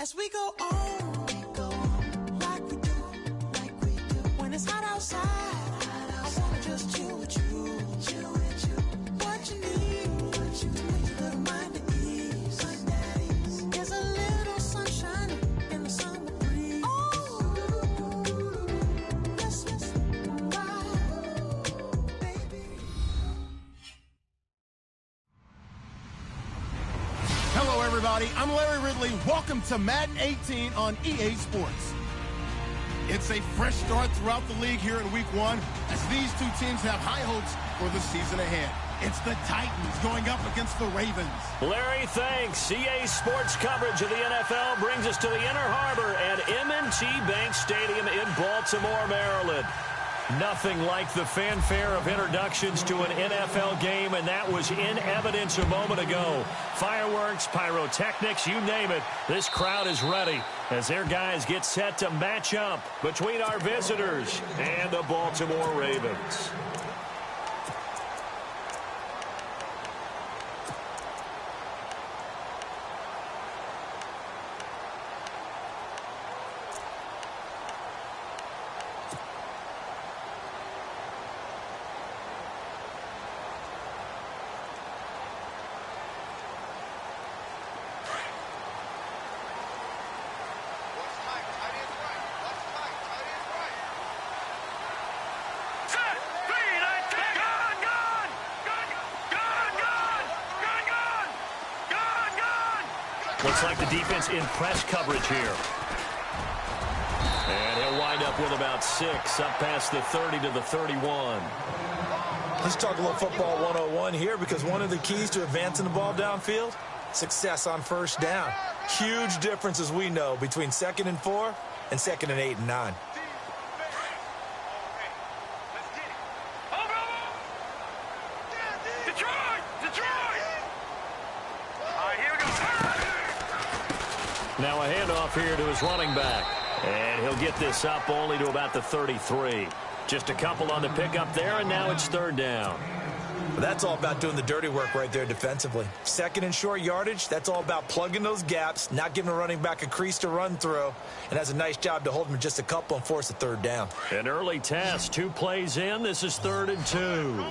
As we go on, like we do. When it's hot outside, I wanna just chill with you. What you need, to make your little mind at ease. There's a little sunshine in the summer breeze. Yes, baby. Hello, everybody. I'm Larry Ridley. Welcome to Madden 18 on EA Sports. It's a fresh start throughout the league here in Week 1 as these two teams have high hopes for the season ahead. It's the Titans going up against the Ravens. Larry, thanks. EA Sports coverage of the NFL brings us to the Inner Harbor at M&T Bank Stadium in Baltimore, Maryland. Nothing like the fanfare of introductions to an NFL game, and that was in evidence a moment ago. Fireworks, pyrotechnics, you name it. This crowd is ready as their guys get set to match up between our visitors and the Baltimore Ravens. Looks like the defense in press coverage here. And he'll wind up with about 6, up past the 30 to the 31. Let's talk a little football 101 here, because one of the keys to advancing the ball downfield, success on first down. Huge difference, as we know, between 2nd and 4 and 2nd and 8 and 9. Now a handoff here to his running back. And he'll get this up only to about the 33. Just a couple on the pickup there, and now it's 3rd down. But that's all about doing the dirty work right there defensively. 2nd and short yardage, that's all about plugging those gaps, not giving a running back a crease to run through, and has a nice job to hold him just a couple and force a 3rd down. An early test, 2 plays in. This is 3rd and 2.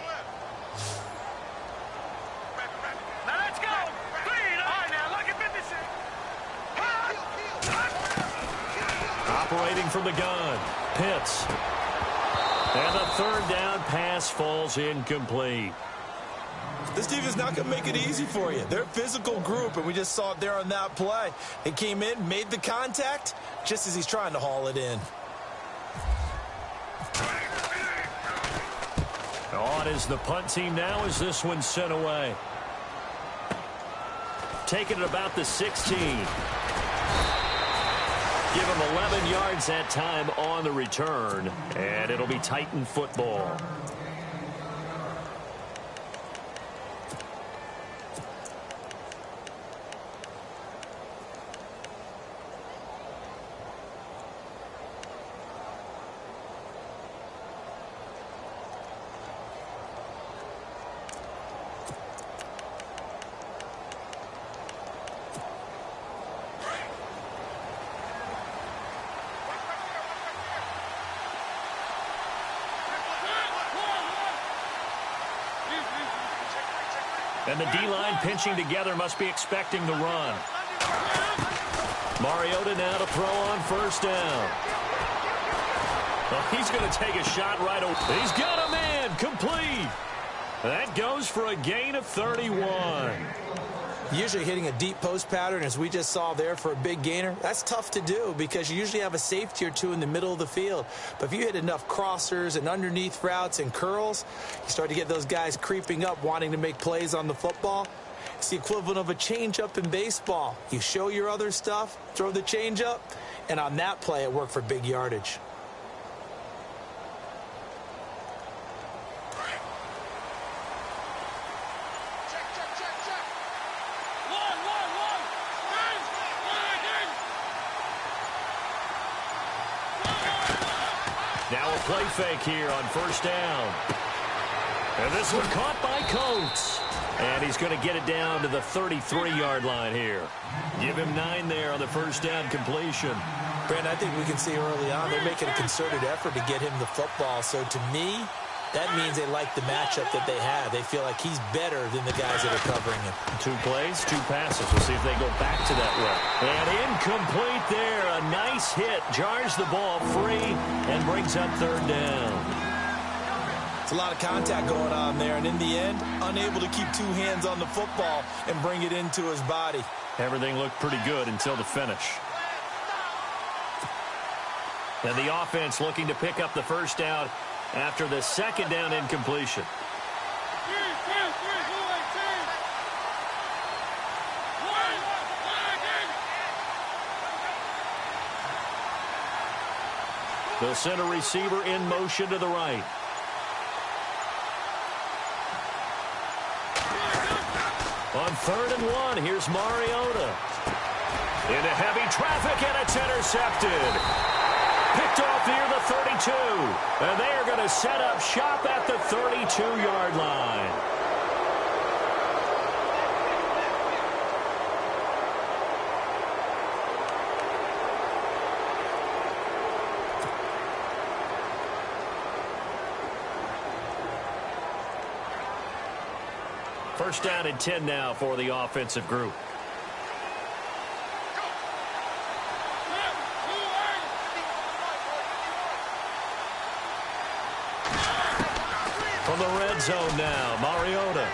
Operating from the gun, Pitts. And the 3rd down pass falls incomplete. This team is not going to make it easy for you. They're a physical group, and we just saw it there on that play. They came in, made the contact, just as he's trying to haul it in. On is the punt team now as this one's sent away. Taking it about the 16. Give him 11 yards that time on the return, and it'll be Titan football. And the D-line pinching together must be expecting the run. Mariota now to throw on 1st down. Well, he's going to take a shot right away. He's got a man complete. That goes for a gain of 31. Usually hitting a deep post pattern, as we just saw there, for a big gainer, that's tough to do because you usually have a safety or two in the middle of the field. But if you hit enough crossers and underneath routes and curls, you start to get those guys creeping up wanting to make plays on the football. It's the equivalent of a changeup in baseball. You show your other stuff, throw the changeup, and on that play it worked for big yardage. Now a play fake here on 1st down. And this one caught by Coates. And he's going to get it down to the 33-yard line here. Give him 9 there on the first down completion. Brandon, I think we can see early on they're making a concerted effort to get him the football. So to me, that means they like the matchup that they have. They feel like he's better than the guys that are covering him. 2 plays, 2 passes. We'll see if they go back to that route. And incomplete there. A nice hit. Jars the ball free and brings up 3rd down. It's a lot of contact going on there. And in the end, unable to keep 2 hands on the football and bring it into his body. Everything looked pretty good until the finish. And the offense looking to pick up the first down after the 2nd down incompletion. The center receiver in motion to the right. On 3rd and 1, here's Mariota. Into heavy traffic, and it's intercepted. Picked off near the 32. And they are going to set up shop at the 32-yard line. First down and 10 now for the offensive group. From the red zone now, Mariota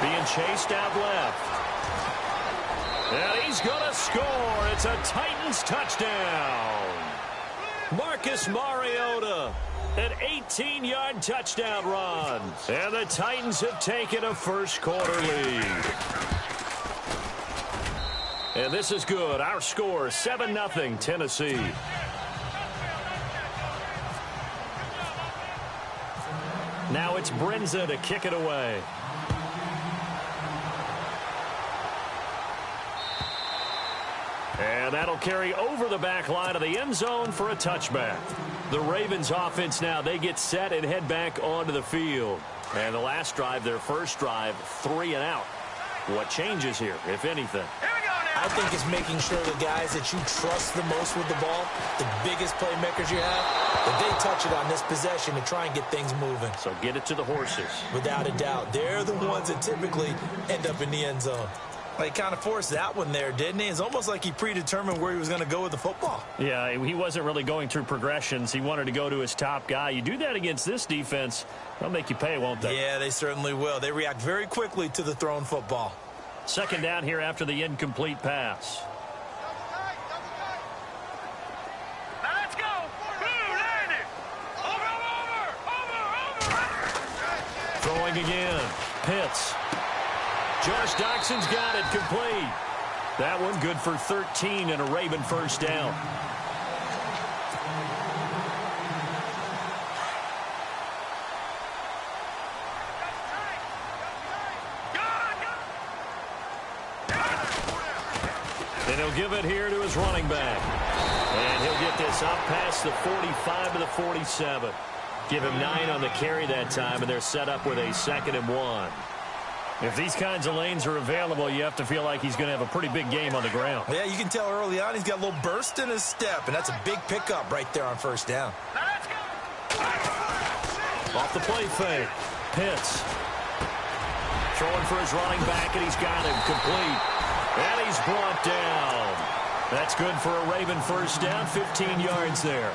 being chased out left. And he's going to score. It's a Titans touchdown. Marcus Mariota, an 18-yard touchdown run. And the Titans have taken a first-quarter lead. And this is good. Our score, 7-0 Tennessee. Now it's Brinza to kick it away. And that'll carry over the back line of the end zone for a touchback. The Ravens offense now, they get set and head back onto the field. And the last drive, their first drive, 3 and out. What changes here, if anything? I think it's making sure the guys that you trust the most with the ball, the biggest playmakers you have, that they touch it on this possession to try and get things moving. So get it to the horses. Without a doubt. They're the ones that typically end up in the end zone. Well, he kind of forced that one there, didn't he? It's almost like he predetermined where he was going to go with the football. Yeah, he wasn't really going through progressions. He wanted to go to his top guy. You do that against this defense, they'll make you pay, won't they? Yeah, they certainly will. They react very quickly to the thrown football. 2nd down here after the incomplete pass. Let's go. Over. Throwing again. Pitts. Josh Doxson's got it complete. That one good for 13 and a Raven first down. And he'll give it here to his running back. And he'll get this up past the 45 to the 47. Give him 9 on the carry that time, and they're set up with a 2nd and 1. If these kinds of lanes are available, you have to feel like he's going to have a pretty big game on the ground. Yeah, you can tell early on he's got a little burst in his step, and that's a big pickup right there on first down. Off the play fake. Pitts. Throwing for his running back, and he's got him complete. And he's brought down. That's good for a Raven first down, 15 yards there.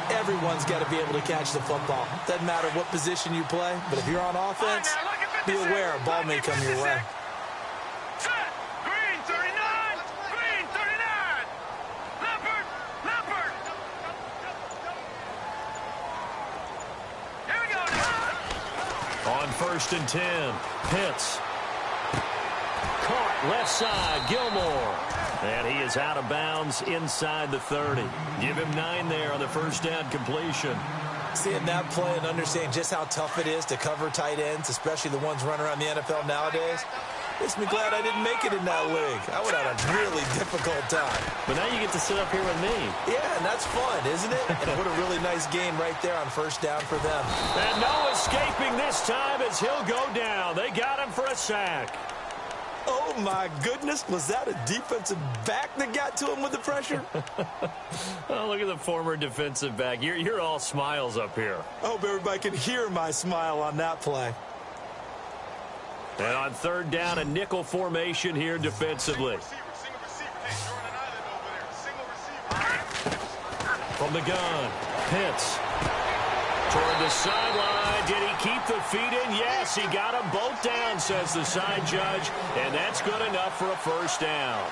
Everyone's got to be able to catch the football. Doesn't matter what position you play, but if you're on offense, be aware a ball may come your way. Set. Green 39. Green 39. Leopard. Here we go now. On 1st and 10, Pitts. Caught left side, Gilmore. And he is out of bounds inside the 30. Give him 9 there on the first down completion. Seeing that play and understanding just how tough it is to cover tight ends, especially the ones running around the NFL nowadays, Makes me glad I didn't make it in that league. I would have had a really difficult time. But now you get to sit up here with me. Yeah, and that's fun, isn't it? And what a really nice game right there on first down for them. And no escaping this time as he'll go down. They got him for a sack. Oh, my goodness. Was that a defensive back that got to him with the pressure? Oh, look at the former defensive back. You're all smiles up here. I hope everybody can hear my smile on that play. And on third down, a nickel formation here defensively. From the gun, Pitts. Toward the sideline. Did he keep the feet in? Yes, he got them both down, says the side judge. And that's good enough for a first down.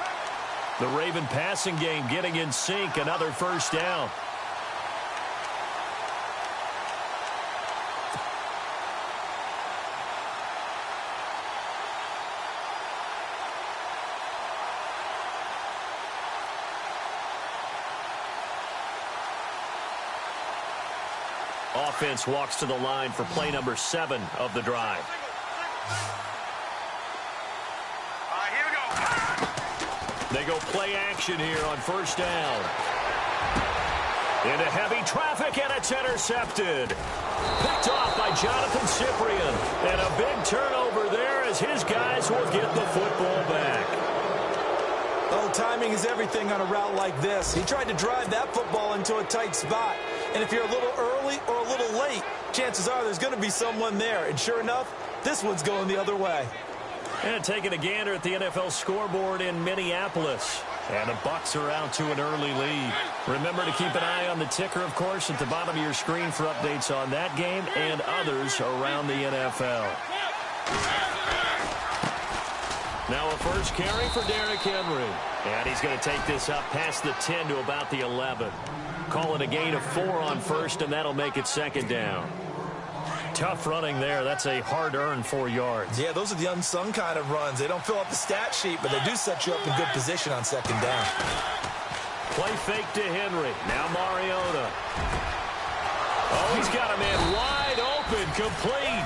The Raven passing game getting in sync. Another first down. Offense walks to the line for play number 7 of the drive. Here we go. They go play action here on first down. Into heavy traffic, and it's intercepted. Picked off by Jonathan Cyprien. And a big turnover there as his guys will get the football back. Oh, timing is everything on a route like this. He tried to drive that football into a tight spot. And if you're a little early or a little late, chances are there's going to be someone there. And sure enough, this one's going the other way. And taking a gander at the NFL scoreboard in Minneapolis. And the Bucs are out to an early lead. Remember to keep an eye on the ticker, of course, at the bottom of your screen for updates on that game and others around the NFL. Now a first carry for Derrick Henry. And he's going to take this up past the 10 to about the 11. Call it a gain of 4 on first, and that'll make it second down. Tough running there. That's a hard-earned 4 yards. Yeah, those are the unsung kind of runs. They don't fill up the stat sheet, but they do set you up in good position on second down. Play fake to Henry. Now Mariota. Oh, he's got a man wide open, complete.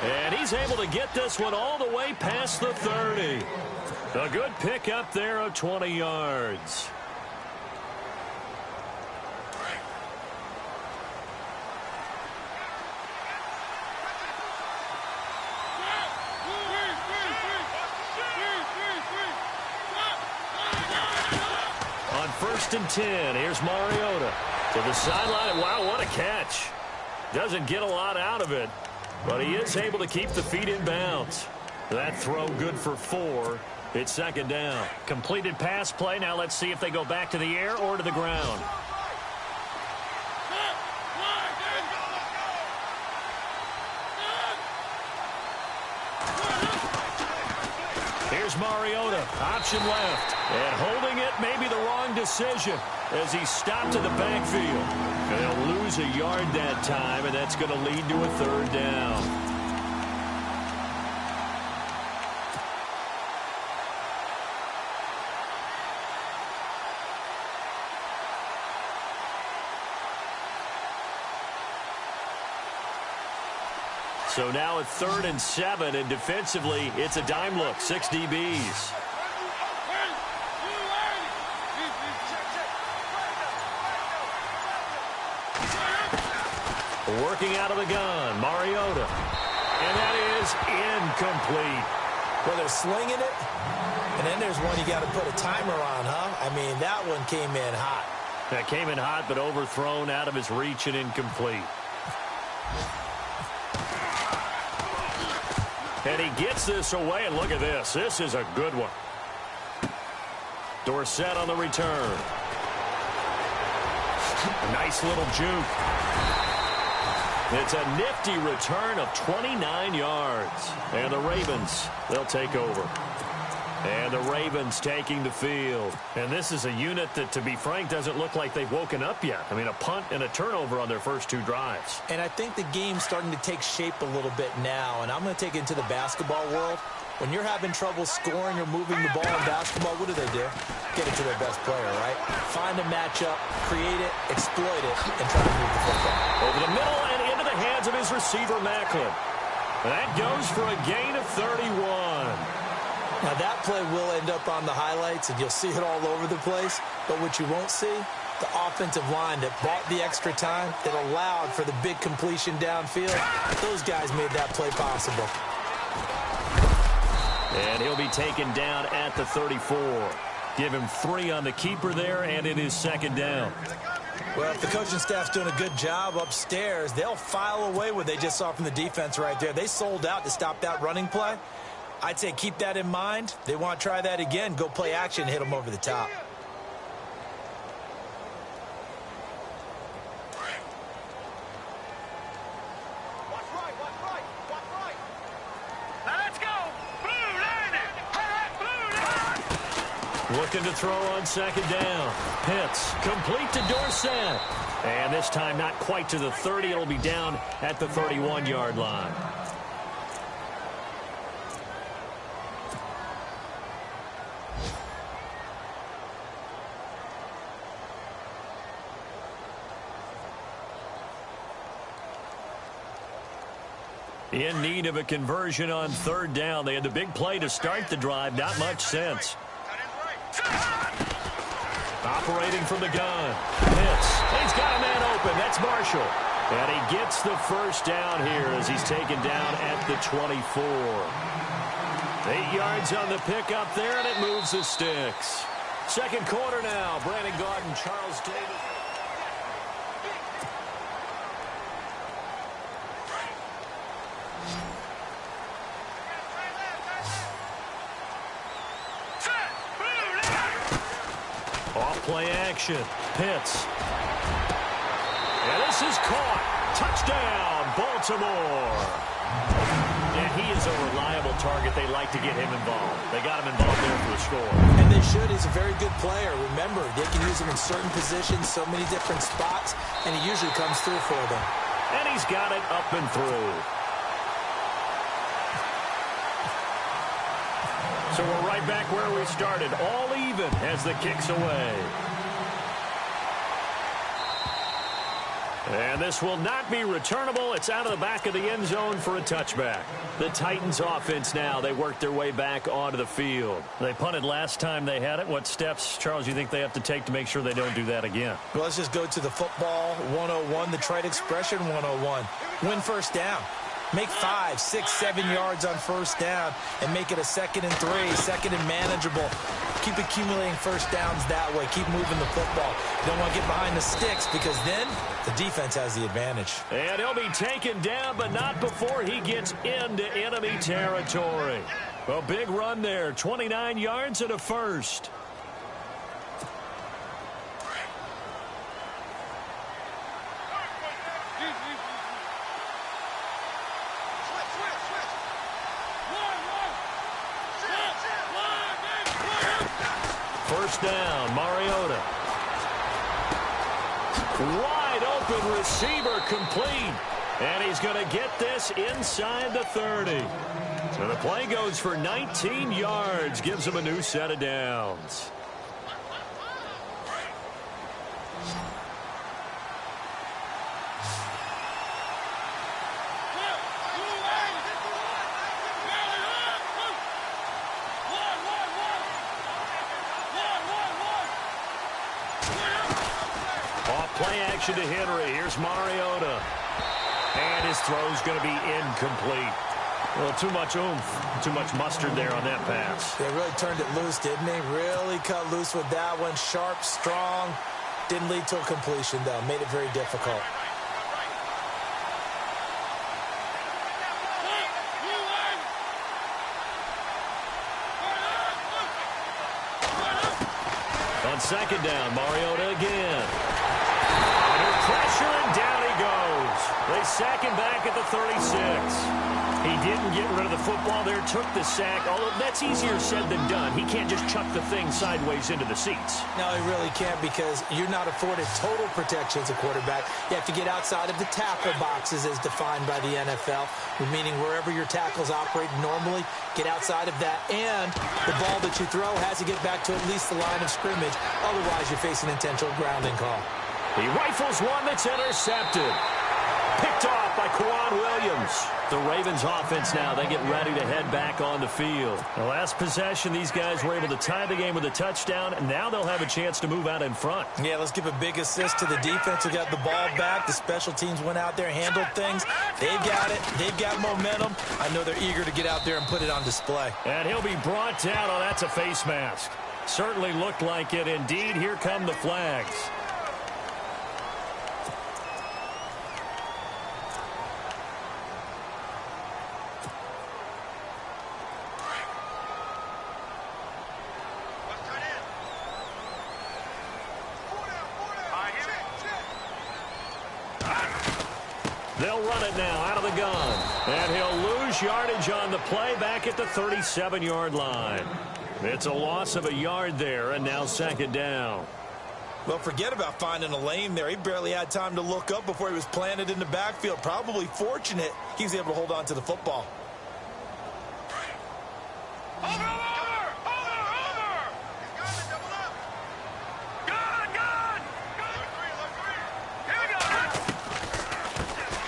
And he's able to get this one all the way past the 30. A good pick up there of 20 yards. On first and 10, here's Mariota to the sideline. Wow, what a catch. Doesn't get a lot out of it, but he is able to keep the feet in bounds. That throw good for 4. It's second down. Completed pass play. Now let's see if they go back to the air or to the ground. Here's Mariota, option left, and holding it may be the wrong decision as he stopped in the backfield. And they'll lose a yard that time, and that's going to lead to a third down. So now it's 3rd and 7, and defensively, it's a dime look, 6 DBs. Working out of the gun, Mariota. And that is incomplete. Well, they're slinging it, and then there's one you got to put a timer on, huh? I mean, that one came in hot. That came in hot, but overthrown, out of his reach, and incomplete. And he gets this away, and look at this. This is a good one. Dorsett on the return. A nice little juke. It's a nifty return of 29 yards. And the Ravens, they'll take over. And the Ravens taking the field. And this is a unit that, to be frank, doesn't look like they've woken up yet. I mean, a punt and a turnover on their first 2 drives. And I think the game's starting to take shape a little bit now. And I'm going to take it into the basketball world. When you're having trouble scoring or moving the ball in basketball, what do? Get it to their best player, right? Find a matchup, create it, exploit it, and try to move the football. Over the middle and into the hands of his receiver, Macklin. That goes for a gain of 31. Now, that play will end up on the highlights, and you'll see it all over the place. But what you won't see, the offensive line that bought the extra time, that allowed for the big completion downfield. Those guys made that play possible. And he'll be taken down at the 34. Give him 3 on the keeper there, and it is second down. Well, if the coaching staff's doing a good job upstairs, they'll file away what they just saw from the defense right there. They sold out to stop that running play. I'd say keep that in mind. They want to try that again. Go play action, hit them over the top. Looking to throw on second down. Pitts, complete to Dorsett. And this time not quite to the 30. It'll be down at the 31-yard line. In need of a conversion on third down. They had the big play to start the drive. Not much sense. Operating from the gun. Pitts. He's got a man open. That's Marshall. And he gets the first down here as he's taken down at the 24. 8 yards on the pickup there, and it moves the sticks. Second quarter now. Brandon Gordon, Charles Davis. Play action. Pitts. And this is caught. Touchdown, Baltimore. And he is a reliable target. They like to get him involved. They got him involved there for the score. And they should. He's a very good player. Remember, they can use him in certain positions, so many different spots, and he usually comes through for them. And he's got it up and through. So we're right back where we started, all even as the kick's away. And this will not be returnable. It's out of the back of the end zone for a touchback. The Titans offense now, they worked their way back onto the field. They punted last time they had it. What steps, Charles, you think they have to take to make sure they don't do that again? Well, let's just go to the football 101, the trite expression 101. Win first down. Make 5, 6, 7 yards on first down and make it a 2nd and 3, 2nd and manageable. Keep accumulating first downs that way. Keep moving the football. You don't want to get behind the sticks because then the defense has the advantage. And he'll be taken down, but not before he gets into enemy territory. A big run there, 29 yards and a first. First down, Mariota. Wide open receiver complete. And he's going to get this inside the 30. So the play goes for 19 yards. Gives him a new set of downs. Play action to Henry. Here's Mariota. And his throw's going to be incomplete. Well, too much oomph, too much mustard there on that pass. They really turned it loose, didn't they? Really cut loose with that one. Sharp, strong. Didn't lead to a completion, though. Made it very difficult. On second down, Mariota again. Under pressure, and down he goes. They sack him back at the 36. He didn't get rid of the football there, took the sack, although that's easier said than done. He can't just chuck the thing sideways into the seats. No, he really can't because you're not afforded total protection as a quarterback. You have to get outside of the tackle boxes as defined by the NFL, meaning wherever your tackles operate normally, get outside of that, and the ball that you throw has to get back to at least the line of scrimmage. Otherwise, you're facing an intentional grounding call. He rifles one that's intercepted. Picked off by Quan Williams. downs. The Ravens offense now, they get ready to head back on the field. The last possession, these guys were able to tie the game with a touchdown, and now they'll have a chance to move out in front. Yeah, let's give a big assist to the defense who got the ball back. The special teams went out there and handled things. They've got it. They've got momentum. I know they're eager to get out there and put it on display. And he'll be brought down. Oh, that's a face mask. Certainly looked like it. Indeed, here come the flags. They'll run it now out of the gun. And he'll lose yardage on the play back at the 37-yard line. It's a loss of a yard there, and now second down. Well, forget about finding a lane there. He barely had time to look up before he was planted in the backfield. Probably fortunate he was able to hold on to the football.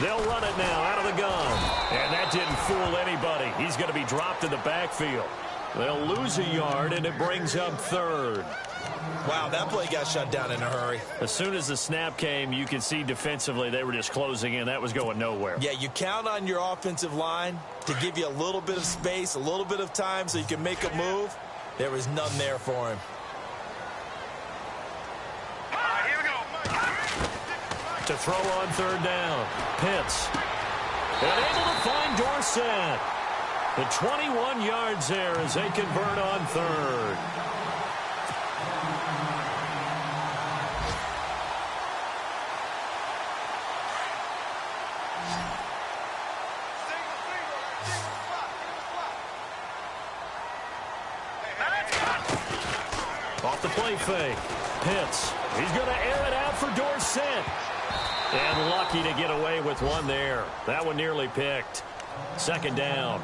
They'll run it now out of the gun. And that didn't fool anybody. He's going to be dropped in the backfield. They'll lose a yard, and it brings up third. Wow, that play got shut down in a hurry. As soon as the snap came, you can see defensively they were just closing in. That was going nowhere. Yeah, you count on your offensive line to give you a little bit of space, a little bit of time so you can make a move. There was none there for him. To throw on third down. Pitts. And able to find Dorsett. The 21 yards there as they convert on third. Off the play fake. Pitts. He's going to air it out for Dorsett. And lucky to get away with one there. That one nearly picked. Second down.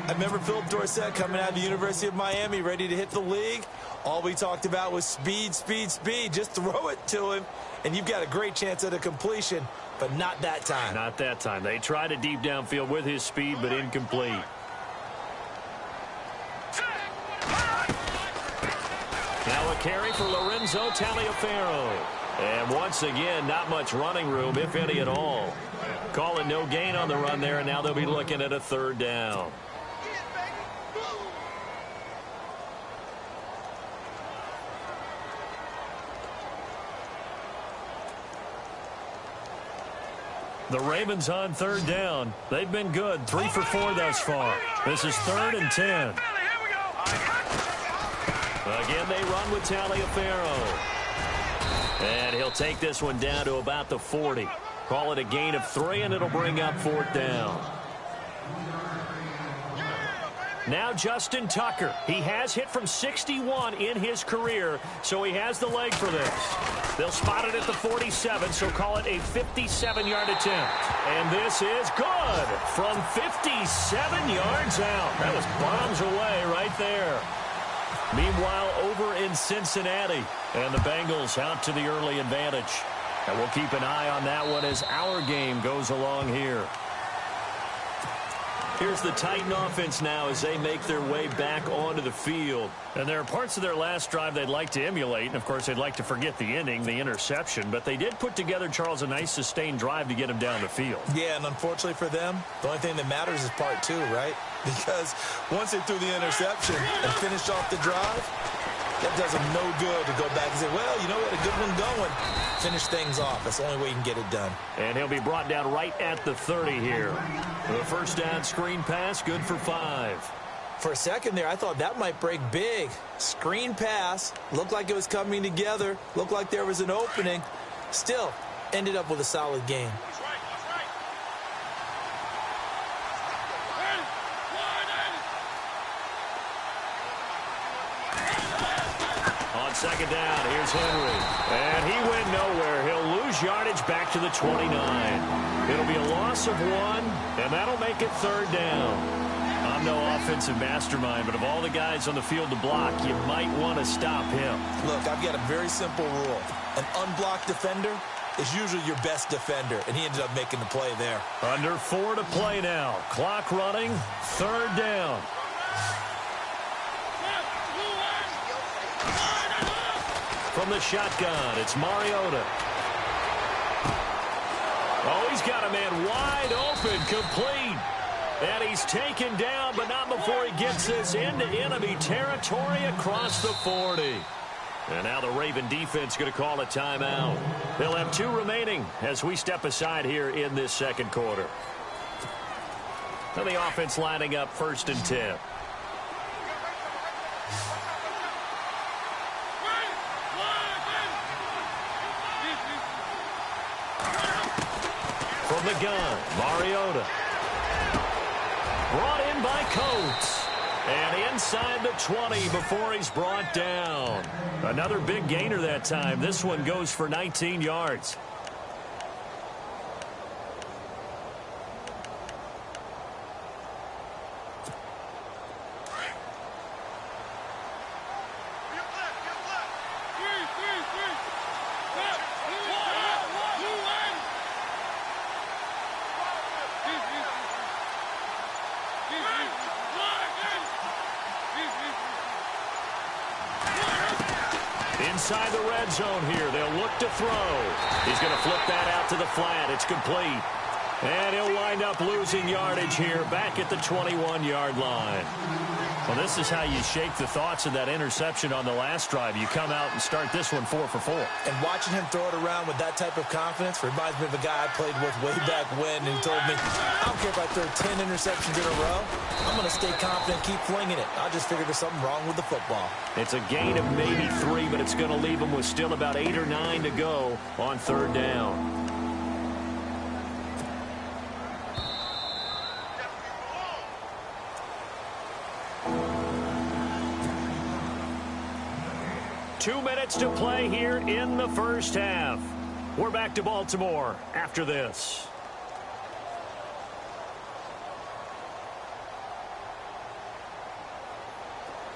I remember Philip Dorsett coming out of the University of Miami, ready to hit the league. All we talked about was speed, speed, speed. Just throw it to him, and you've got a great chance at a completion, but not that time. Not that time. They tried a deep downfield with his speed, but incomplete. Now a carry for Lorenzo Taliaferro. And once again, not much running room, if any at all. Calling no gain on the run there, and now they'll be looking at a third down. The Ravens on third down. They've been good, 3 for 4 thus far. This is 3rd and 10. Again, they run with Taliaferro. And he'll take this one down to about the 40. Call it a gain of 3, and it'll bring up 4th down. Now Justin Tucker. He has hit from 61 in his career, so he has the leg for this. They'll spot it at the 47, so call it a 57-yard attempt. And this is good from 57 yards out. That was bombs away right there. Meanwhile, over in Cincinnati, and the Bengals out to the early advantage. And we'll keep an eye on that one as our game goes along here. Here's the Titan offense now as they make their way back onto the field. And there are parts of their last drive they'd like to emulate. And, of course, they'd like to forget the ending, the interception. But they did put together, Charles, a nice sustained drive to get him down the field. Yeah, and unfortunately for them, the only thing that matters is part 2, right? Because once they threw the interception and finished off the drive, that does them no good to go back and say, well, you know, we had a good one going. Finish things off. That's the only way you can get it done. And he'll be brought down right at the 30 here. The first down screen pass, good for 5. For a second there, I thought that might break big. Screen pass. Looked like it was coming together. Looked like there was an opening. Still, ended up with a solid game. Second down, here's Henry. And he went nowhere. He'll lose yardage back to the 29. It'll be a loss of 1, and that'll make it 3rd down. I'm no offensive mastermind, but of all the guys on the field to block, you might want to stop him. Look, I've got a very simple rule. An unblocked defender is usually your best defender, and he ended up making the play there. Under 4 to play now. Clock running. 3rd down. From the shotgun, it's Mariota. Oh, he's got a man wide open, complete. And he's taken down, but not before he gets this into enemy territory across the 40. And now the Raven defense going to call a timeout. They'll have 2 remaining as we step aside here in this second quarter. And the offense lining up 1st and 10. From the gun, Mariota. Brought in by Coates. And inside the 20 before he's brought down. Another big gainer that time. This one goes for 19 yards. Inside the red zone here. They'll look to throw. He's going to flip that out to the flat. It's complete. And he'll wind up losing yardage here back at the 21-yard line. Well, this is how you shake the thoughts of that interception on the last drive. You come out and start this one 4 for 4. And watching him throw it around with that type of confidence reminds me of a guy I played with way back when, and he told me, I don't care if I throw 10 interceptions in a row. I'm going to stay confident, keep flinging it. I just figured there's something wrong with the football. It's a gain of maybe 3, but it's going to leave him with still about 8 or 9 to go on 3rd down. Two minutes to play here in the first half. We're back to Baltimore after this.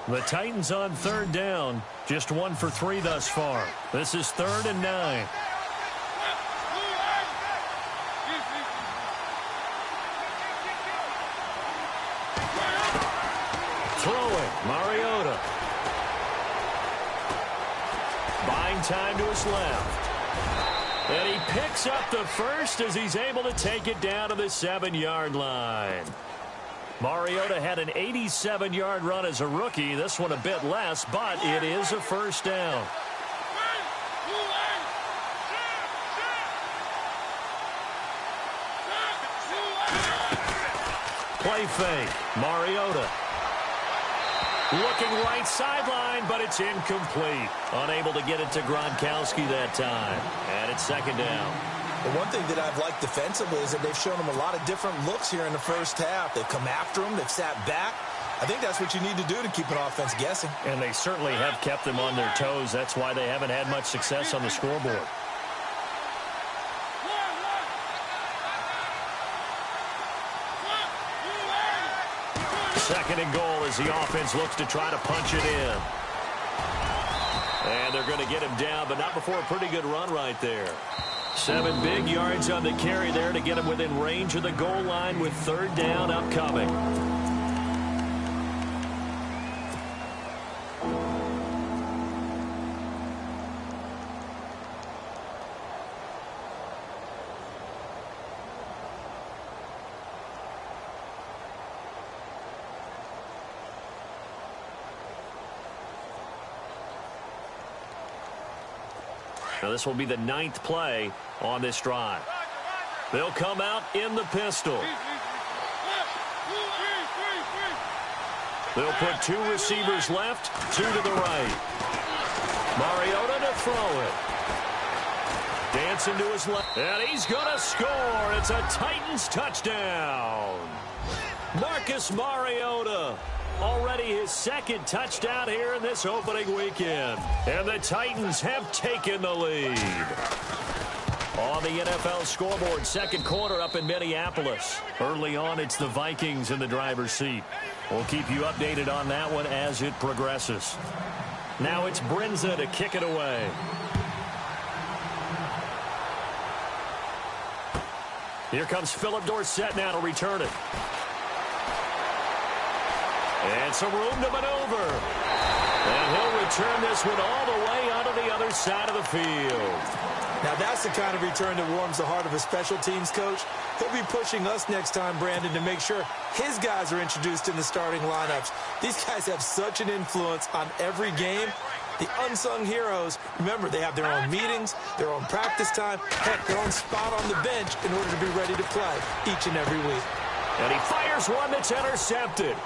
The Titans on 3rd down. Just 1 for 3 thus far. This is 3rd and 9. Throwing, Mariota. Buying time to his left. And he picks up the first as he's able to take it down to the 7-yard line. Mariota had an 87-yard run as a rookie. This one a bit less, but it is a first down. Play fake. Mariota. Looking right sideline, but it's incomplete. Unable to get it to Gronkowski that time. And it's 2nd down. The one thing that I've liked defensively is that they've shown him a lot of different looks here in the first half. They've come after him. They've sat back. I think that's what you need to do to keep an offense guessing. And they certainly have kept them on their toes. That's why they haven't had much success on the scoreboard. Second and goal as the offense looks to try to punch it in. And they're going to get him down, but not before a pretty good run right there. 7 big yards on the carry there to get him within range of the goal line with 3rd down upcoming. Now this will be the 9th play on this drive. They'll come out in the pistol. They'll put 2 receivers left, 2 to the right. Mariota to throw it. Dancing to his left. And he's going to score. It's a Titans touchdown. Marcus Mariota. Already his 2nd touchdown here in this opening weekend. And the Titans have taken the lead. On the NFL scoreboard, 2nd quarter up in Minneapolis. Early on, it's the Vikings in the driver's seat. We'll keep you updated on that one as it progresses. Now it's Brinza to kick it away. Here comes Philip Dorsett now to return it. And some room to maneuver. And he'll return this one all the way onto the other side of the field. Now that's the kind of return that warms the heart of a special teams coach. He'll be pushing us next time, Brandon, to make sure his guys are introduced in the starting lineups. These guys have such an influence on every game. The unsung heroes, remember, they have their own meetings, their own practice time, heck, their own spot on the bench in order to be ready to play each and every week. And he fires one that's intercepted.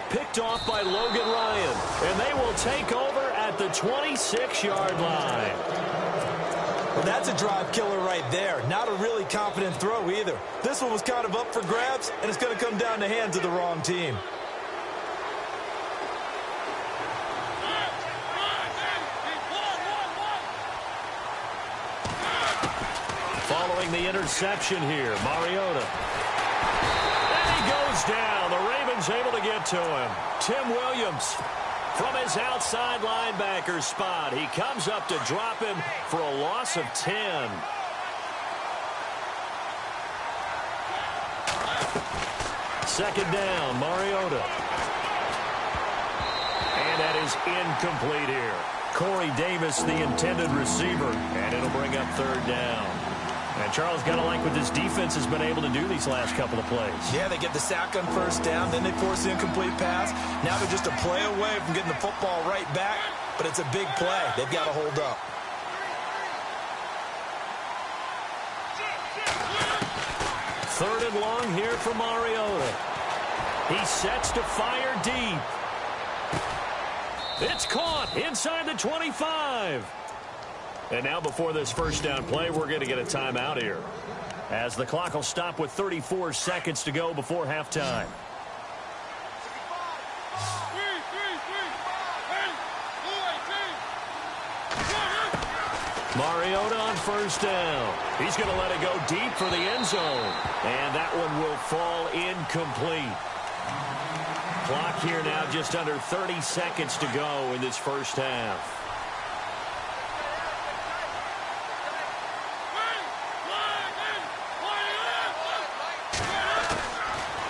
Picked off by Logan Ryan. And they will take over at the 26-yard line. Well, that's a drive killer right there. Not a really confident throw either. This one was kind of up for grabs, and it's going to come down the hands of the wrong team. Following the interception here, Mariota. And he goes down. The Ravens able to get to him. Tim Williams from his outside linebacker spot. He comes up to drop him for a loss of 10. Second down, Mariota. And that is incomplete here. Corey Davis, the intended receiver, and it'll bring up third down. And Charles, got to like what this defense has been able to do these last couple of plays. Yeah, they get the sack on first down, then they force the incomplete pass. Now they're just a play away from getting the football right back, but it's a big play. They've got to hold up. Third and long here for Mariota. He sets to fire deep. It's caught inside the 25. And now before this first down play, we're going to get a timeout here, as the clock will stop with 34 seconds to go before halftime. Mariota on first down. He's going to let it go deep for the end zone. And that one will fall incomplete. Clock here now just under 30 seconds to go in this first half.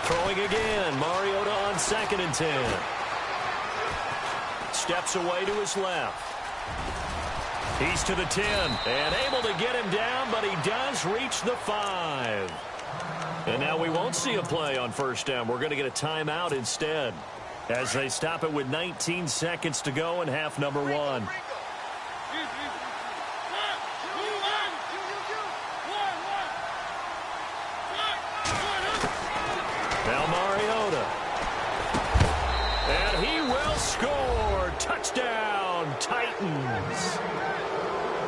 Throwing again, Mariota on 2nd and 10. Steps away to his left. He's to the 10 and able to get him down, but he does reach the 5. And now we won't see a play on first down. We're going to get a timeout instead, as they stop it with 19 seconds to go in half number 1. Now Mariota. And he will score. Touchdown, Titans.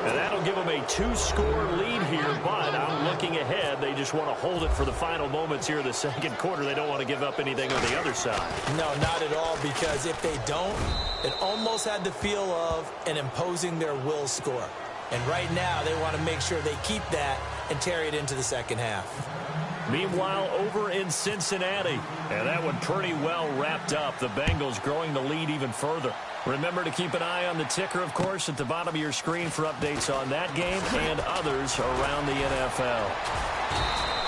And that'll give them a 2-score lead here, but I'm looking ahead. They just want to hold it for the final moments here in the second quarter. They don't want to give up anything on the other side. No, not at all, because if they don't, it almost had the feel of an imposing their will score. And right now, they want to make sure they keep that and carry it into the second half. Meanwhile, over in Cincinnati, and that one pretty well wrapped up. The Bengals growing the lead even further. Remember to keep an eye on the ticker, of course, at the bottom of your screen for updates on that game and others around the NFL.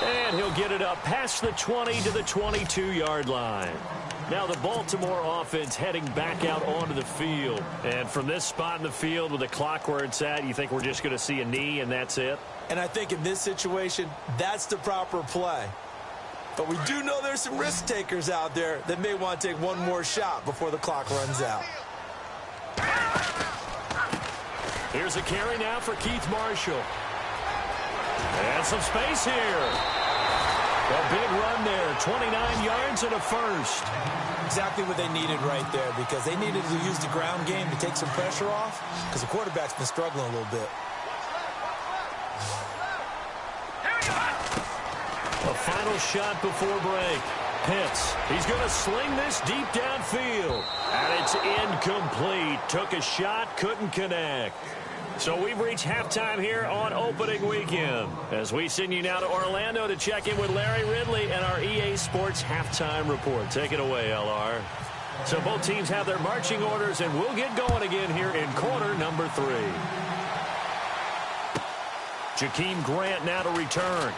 And he'll get it up past the 20 to the 22-yard line. Now the Baltimore offense heading back out onto the field. And from this spot in the field with the clock where it's at, you think we're just going to see a knee and that's it? And I think in this situation, that's the proper play. But we do know there's some risk takers out there that may want to take one more shot before the clock runs out. Here's a carry now for Keith Marshall. And some space here. A big run there, 29 yards and a first. Exactly what they needed right there, because they needed to use the ground game to take some pressure off, because the quarterback's been struggling a little bit. A final shot before break. Pitts, he's going to sling this deep downfield. And it's incomplete. Took a shot, couldn't connect. So we've reached halftime here on opening weekend, as we send you now to Orlando to check in with Larry Ridley and our EA Sports halftime report. Take it away, LR. So both teams have their marching orders, and we'll get going again here in quarter number 3. Jakeem Grant now to return.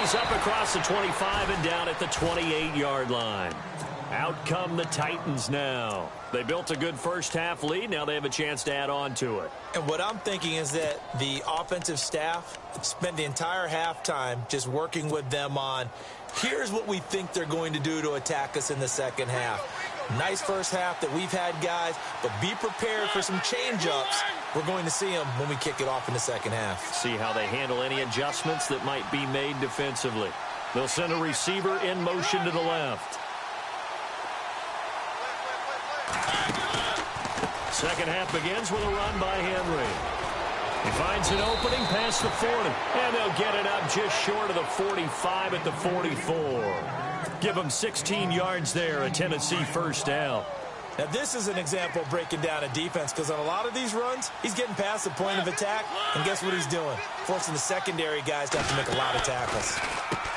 Plays up across the 25 and down at the 28-yard line. Out come the Titans now. They built a good first-half lead. Now they have a chance to add on to it. And what I'm thinking is that the offensive staff spent the entire halftime just working with them on, here's what we think they're going to do to attack us in the second half. Nice first half that we've had, guys, but be prepared for some change-ups. We're going to see them when we kick it off in the second half. See how they handle any adjustments that might be made defensively. They'll send a receiver in motion to the left. Second half begins with a run by Henry. He finds an opening past the 40, and they'll get it up just short of the 45 at the 44. Give them 16 yards there, a Tennessee first down. Now, this is an example of breaking down a defense, because on a lot of these runs, he's getting past the point of attack, and guess what he's doing? Forcing the secondary guys to have to make a lot of tackles.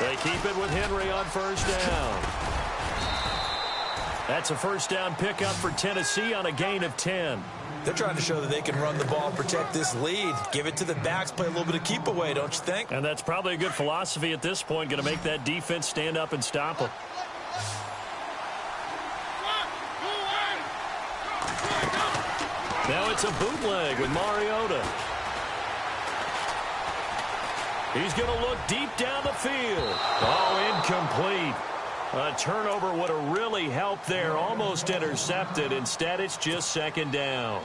They keep it with Henry on first down. That's a first down pickup for Tennessee on a gain of 10. They're trying to show that they can run the ball, protect this lead. Give it to the backs, play a little bit of keep away, don't you think? And that's probably a good philosophy at this point, going to make that defense stand up and stop them. Now it's a bootleg with Mariota. He's going to look deep down the field. Oh, incomplete. A turnover would have really helped there. Almost intercepted. Instead, it's just second down.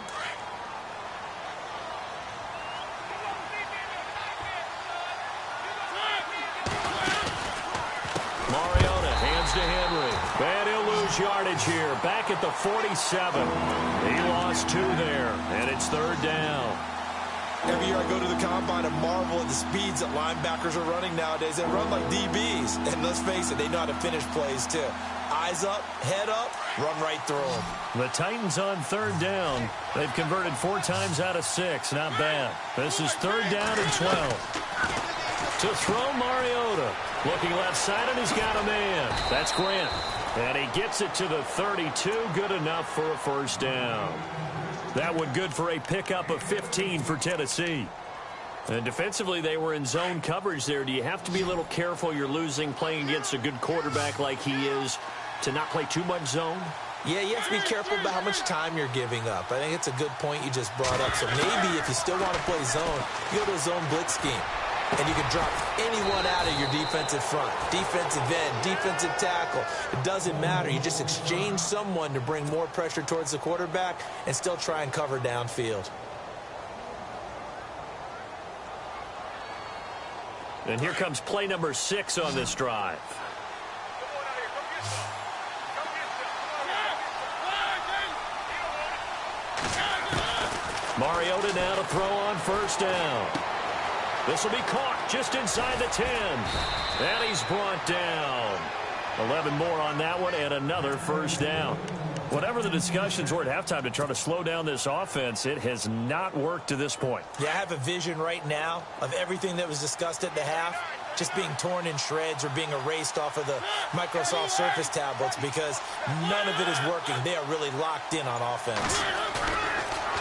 Mariota hands to Henry. And he'll lose yardage here. Back at the 47. He lost 2 there. And it's third down. Every year I go to the combine and marvel at the speeds that linebackers are running nowadays. They run like DBs. And let's face it, they know how to finish plays too. Eyes up, head up, run right through them. The Titans on third down. They've converted 4 times out of 6. Not bad. This is third down and 12. To throw Mariota. Looking left side, and he's got a man. That's Grant. And he gets it to the 32. Good enough for a first down. That one good for a pickup of 15 for Tennessee. And defensively, they were in zone coverage there. Do you have to be a little careful you're losing playing against a good quarterback like he is to not play too much zone? Yeah, you have to be careful about how much time you're giving up. I think it's a good point you just brought up. So maybe if you still want to play zone, you go to a zone blitz scheme. And you can drop anyone out of your defensive front, defensive end, defensive tackle. It doesn't matter. You just exchange someone to bring more pressure towards the quarterback and still try and cover downfield. And here comes play number 6 on this drive. Mariota now to throw on first down. This will be caught just inside the 10. And he's brought down. 11 more on that one and another first down. Whatever the discussions were at halftime to try to slow down this offense, it has not worked to this point. Yeah, I have a vision right now of everything that was discussed at the half just being torn in shreds or being erased off of the Microsoft Surface tablets because none of it is working. They are really locked in on offense.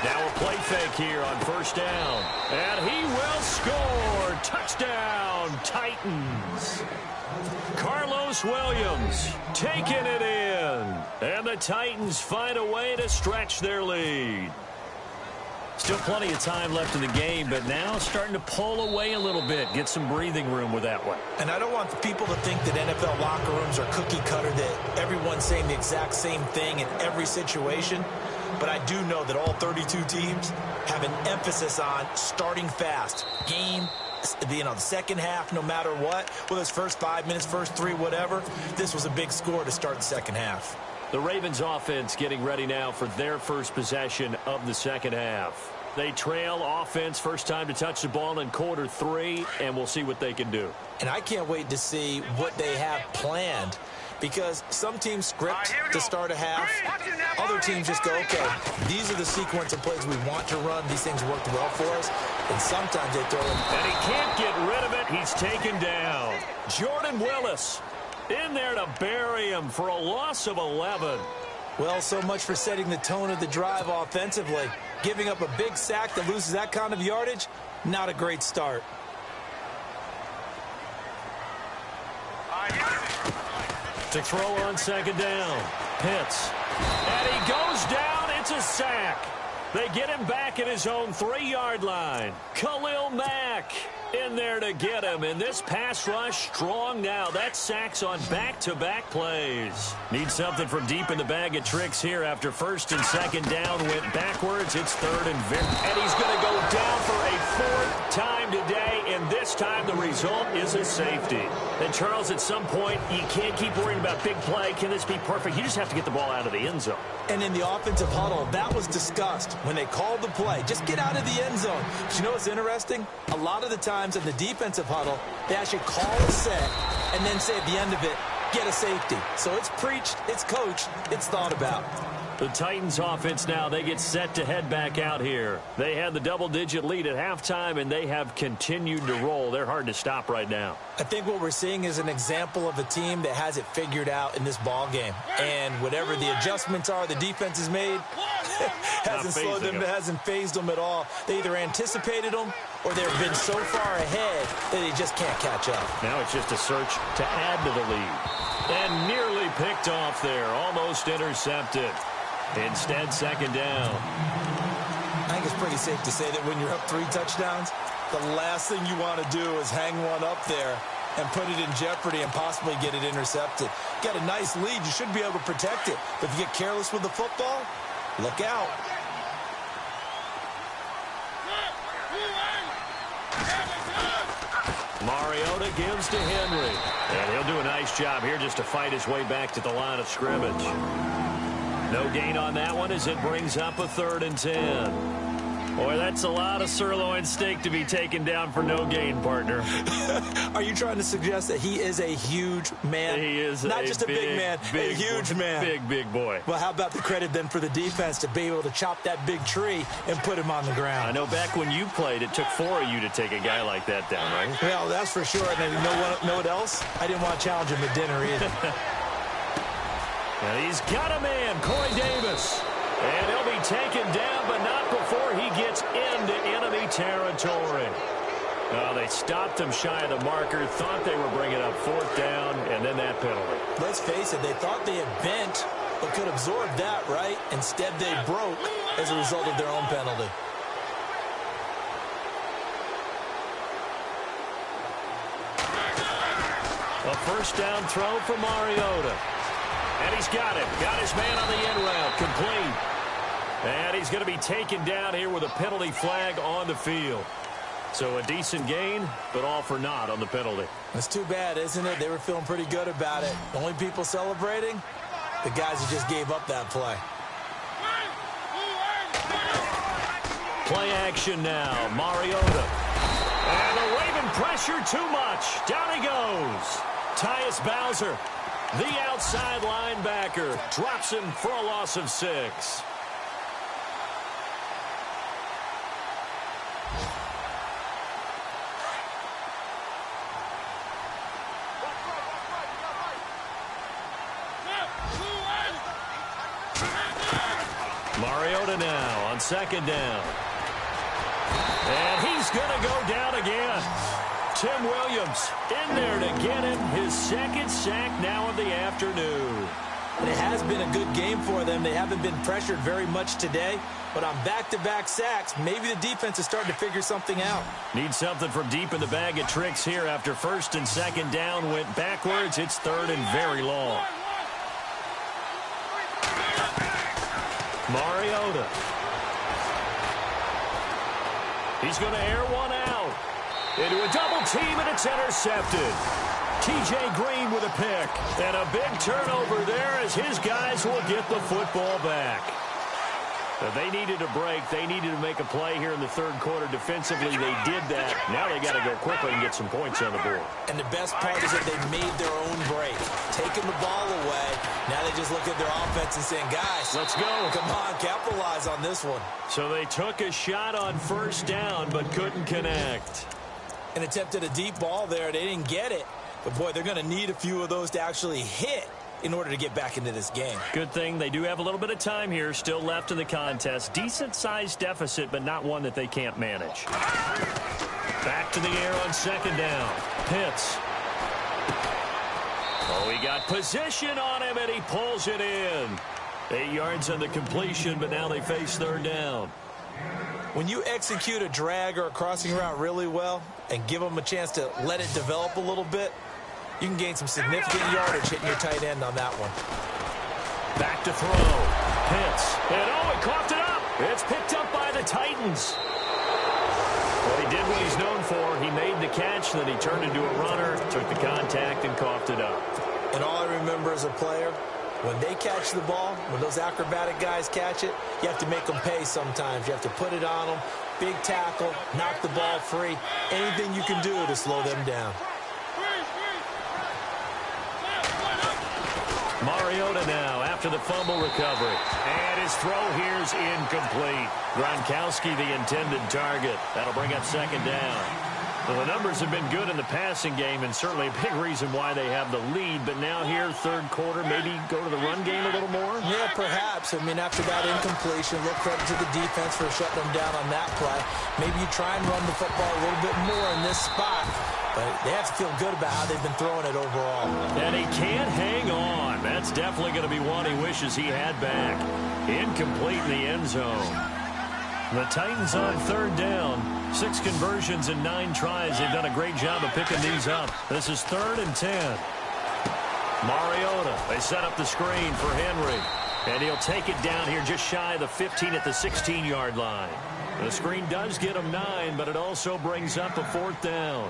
Now a play fake here on first down. And he will score. Touchdown, Titans. Carlos Williams taking it in. And the Titans find a way to stretch their lead. Still plenty of time left in the game, but now starting to pull away a little bit. Get some breathing room with that one. And I don't want the people to think that NFL locker rooms are cookie cutter, that everyone's saying the exact same thing in every situation. But I do know that all 32 teams have an emphasis on starting fast. Game, the second half, no matter what, whether it's first 5 minutes, first 3, whatever, this was a big score to start the second half. The Ravens offense getting ready now for their first possession of the second half. They trail offense first time to touch the ball in quarter 3, and we'll see what they can do. And I can't wait to see what they have planned. Because some teams script to start a half. Other teams just go, okay, these are the sequence of plays we want to run. These things worked well for us. And sometimes they throw in. And he can't get rid of it. He's taken down. Jordan Willis in there to bury him for a loss of 11. Well, so much for setting the tone of the drive offensively. Giving up a big sack that loses that kind of yardage, not a great start. To throw on second down. Pitts. And he goes down. It's a sack. They get him back at his own 3-yard line. Khalil Mack in there to get him. And this pass rush strong now. That sacks on back-to-back plays. Need something from deep in the bag of tricks here after first and second down went backwards. It's third and he's going to go down for a 4th time today. And this time the result is a safety. And Charles, at some point, you can't keep worrying about big play. Can this be perfect? You just have to get the ball out of the end zone. And in the offensive huddle, that was discussed when they called the play. Just get out of the end zone. But you know what's interesting? A lot of the times in the defensive huddle, they actually call a set and then say at the end of it, get a safety. So it's preached, it's coached, it's thought about. The Titans offense now, they get set to head back out here. They had the double-digit lead at halftime, and they have continued to roll. They're hard to stop right now. I think what we're seeing is an example of a team that has it figured out in this ball game. And whatever the adjustments are the defense has made, hasn't slowed them, hasn't phased them at all. They either anticipated them or they've been so far ahead that they just can't catch up. Now it's just a search to add to the lead. And nearly picked off there, almost intercepted. Instead, second down. I think it's pretty safe to say that when you're up 3 touchdowns, the last thing you want to do is hang one up there and put it in jeopardy and possibly get it intercepted. Got a nice lead. You should be able to protect it. But if you get careless with the football, look out. Mariota gives to Henry. And he'll do a nice job here just to fight his way back to the line of scrimmage. No gain on that one as it brings up a 3rd and 10. Boy, that's a lot of sirloin steak to be taken down for no gain, partner. Are you trying to suggest that he is a huge man? He is not just a big man, a huge man. Big boy. Well, how about the credit then for the defense to be able to chop that big tree and put him on the ground? I know back when you played, it took 4 of you to take a guy like that down, right? Well, that's for sure. And then know what else? I didn't want to challenge him at dinner either. And he's got a man, Corey Davis. And he'll be taken down, but not before he gets into enemy territory. They stopped him shy of the marker, thought they were bringing up 4th down, and then that penalty. Let's face it, they thought they had bent, but could absorb that, right? Instead, they broke as a result of their own penalty. A 1st down throw for Mariota. And he's got it. Got his man on the end route. Complete. And he's going to be taken down here with a penalty flag on the field. So a decent gain, but all for naught on the penalty. That's too bad, isn't it? They were feeling pretty good about it. The only people celebrating, the guys who just gave up that play. Play action now. Mariota. And the Raven pressure too much. Down he goes. Tyus Bowser, the outside linebacker, drops him for a loss of 6. Mariota now on 2nd down. And he's going to go down again. Tim Williams in there to get him his 2nd sack now of the afternoon. And it has been a good game for them. They haven't been pressured very much today. But on back-to-back sacks, maybe the defense is starting to figure something out. Need something from deep in the bag of tricks here after 1st and 2nd down went backwards. It's 3rd and very long. Mariota. He's going to air one out. Into a double team, and it's intercepted. T.J. Green with a pick. And a big turnover there as his guys will get the football back. They needed a break. They needed to make a play here in the 3rd quarter. Defensively, they did that. Now they got to go quickly and get some points on the board. And the best part is that they made their own break. Taking the ball away. Now they just look at their offense and saying, guys, let's go. Come on, capitalize on this one. So they took a shot on 1st down but couldn't connect. And attempted a deep ball there. They didn't get it. But, boy, they're going to need a few of those to actually hit in order to get back into this game. Good thing they do have a little bit of time here still left in the contest. Decent-sized deficit, but not one that they can't manage. Back to the air on 2nd down. Pitts. A Oh, he got position on him, and he pulls it in. 8 yards on the completion, but now they face third down. When you execute a drag or a crossing route really well and give them a chance to let it develop a little bit, you can gain some significant yardage hitting your tight end on that one. Back to throw. Pitts. And oh, he coughed it up. It's picked up by the Titans. Well, he did what he's known for. He made the catch, then he turned into a runner, took the contact, and coughed it up. And all I remember as a player, when they catch the ball, when those acrobatic guys catch it, you have to make them pay sometimes. You have to put it on them, big tackle, knock the ball free, anything you can do to slow them down. Mariota now after the fumble recovery. And his throw here's incomplete. Gronkowski the intended target. That'll bring up second down. Well, the numbers have been good in the passing game and certainly a big reason why they have the lead. But now here, third quarter, maybe go to the run game a little more? Yeah, perhaps. I mean, after that incompletion, a little credit to the defense for shutting them down on that play. Maybe you try and run the football a little bit more in this spot. But they have to feel good about how they've been throwing it overall. And he can't hang on. That's definitely going to be one he wishes he had back. Incomplete in the end zone. The Titans on third down. 6 conversions and 9 tries. They've done a great job of picking these up. This is 3rd and 10. Mariota. They set up the screen for Henry. And he'll take it down here just shy of the 15 at the 16-yard line. The screen does get him 9, but it also brings up a 4th down.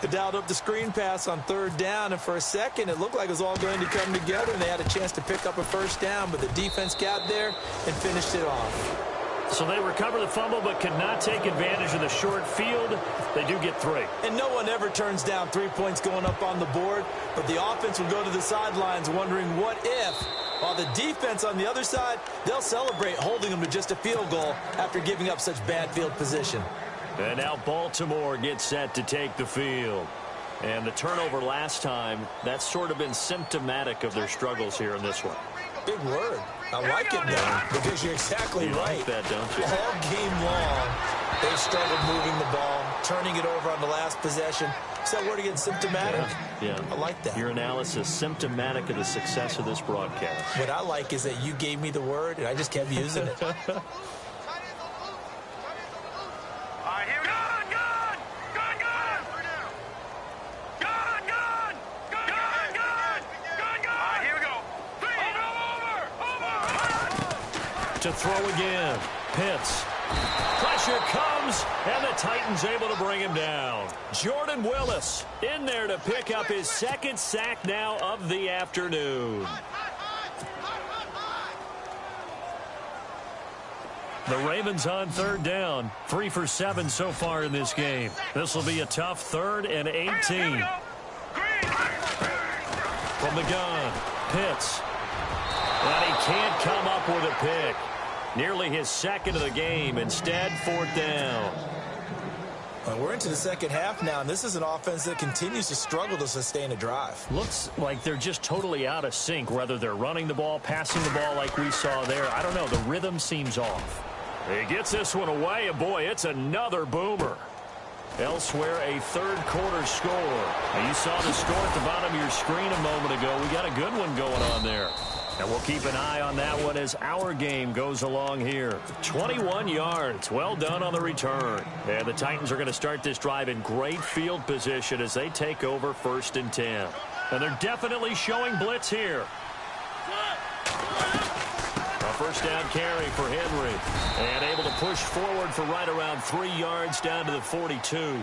They dialed up the screen pass on third down, and for a second it looked like it was all going to come together, and they had a chance to pick up a first down, but the defense got there and finished it off. So they recover the fumble but could not take advantage of the short field. They do get 3. And no one ever turns down 3 points going up on the board, but the offense will go to the sidelines wondering what if. While the defense on the other side, they'll celebrate holding them to just a field goal after giving up such bad field position. And now Baltimore gets set to take the field. And the turnover last time, that's sort of been symptomatic of their struggles here in this one. Big word. I like it, though, because you're exactly right. Like that, don't you? All game long, they struggled moving the ball, turning it over on the last possession. Is that word again, symptomatic? Yeah. I like that. Your analysis, symptomatic of the success of this broadcast. What I like is that you gave me the word, and I just kept using it. To throw again. Pitts. Pressure comes, and the Titans able to bring him down. Jordan Willis in there to pick up his 2nd sack now of the afternoon. The Ravens on third down. 3 for 7 so far in this game. This will be a tough 3rd and 18. From the gun, Pitts. And he can't come up with a pick. Nearly his 2nd of the game. Instead, 4th down. Well, we're into the second half now, and this is an offense that continues to struggle to sustain a drive. Looks like they're just totally out of sync, whether they're running the ball, passing the ball like we saw there. I don't know. The rhythm seems off. He gets this one away, and boy, it's another boomer. Elsewhere, a third quarter score. Now, you saw the score at the bottom of your screen a moment ago. We got a good one going on there. And we'll keep an eye on that one as our game goes along here. 21 yards. Well done on the return. And the Titans are going to start this drive in great field position as they take over 1st and 10. And they're definitely showing blitz here. A first down carry for Henry. And able to push forward for right around 3 yards down to the 42.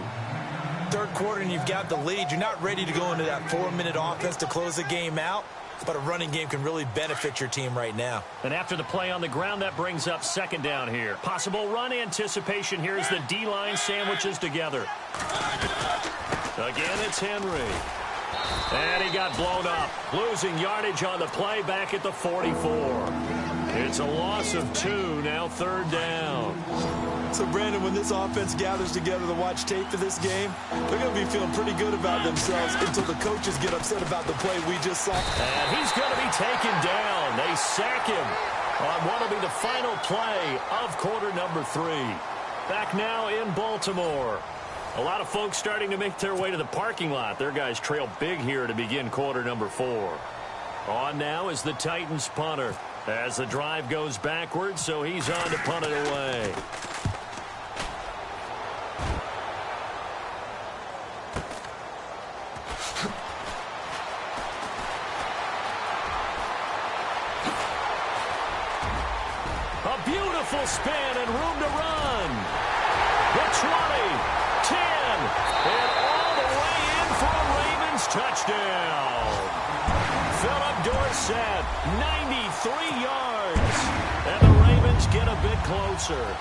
Third quarter and you've got the lead. You're not ready to go into that 4-minute offense to close the game out. But a running game can really benefit your team right now. And after the play on the ground, that brings up 2nd down here. Possible run anticipation here as the D-line sandwiches together. Again, it's Henry. And he got blown up. Losing yardage on the play back at the 44. It's a loss of 2, now 3rd down. So, Brandon, when this offense gathers together to watch tape for this game, they're going to be feeling pretty good about themselves until the coaches get upset about the play we just saw. And he's going to be taken down. They sack him on what will be the final play of quarter number 3. Back now in Baltimore. A lot of folks starting to make their way to the parking lot. Their guys trail big here to begin quarter number 4. On now is the Titans punter. As the drive goes backwards, so he's on to punt it away. A beautiful spin and room to run. The 20, 10, and all the way in for a Ravens touchdown. Philip Dorsett, 93 yards. And the Ravens get a bit closer.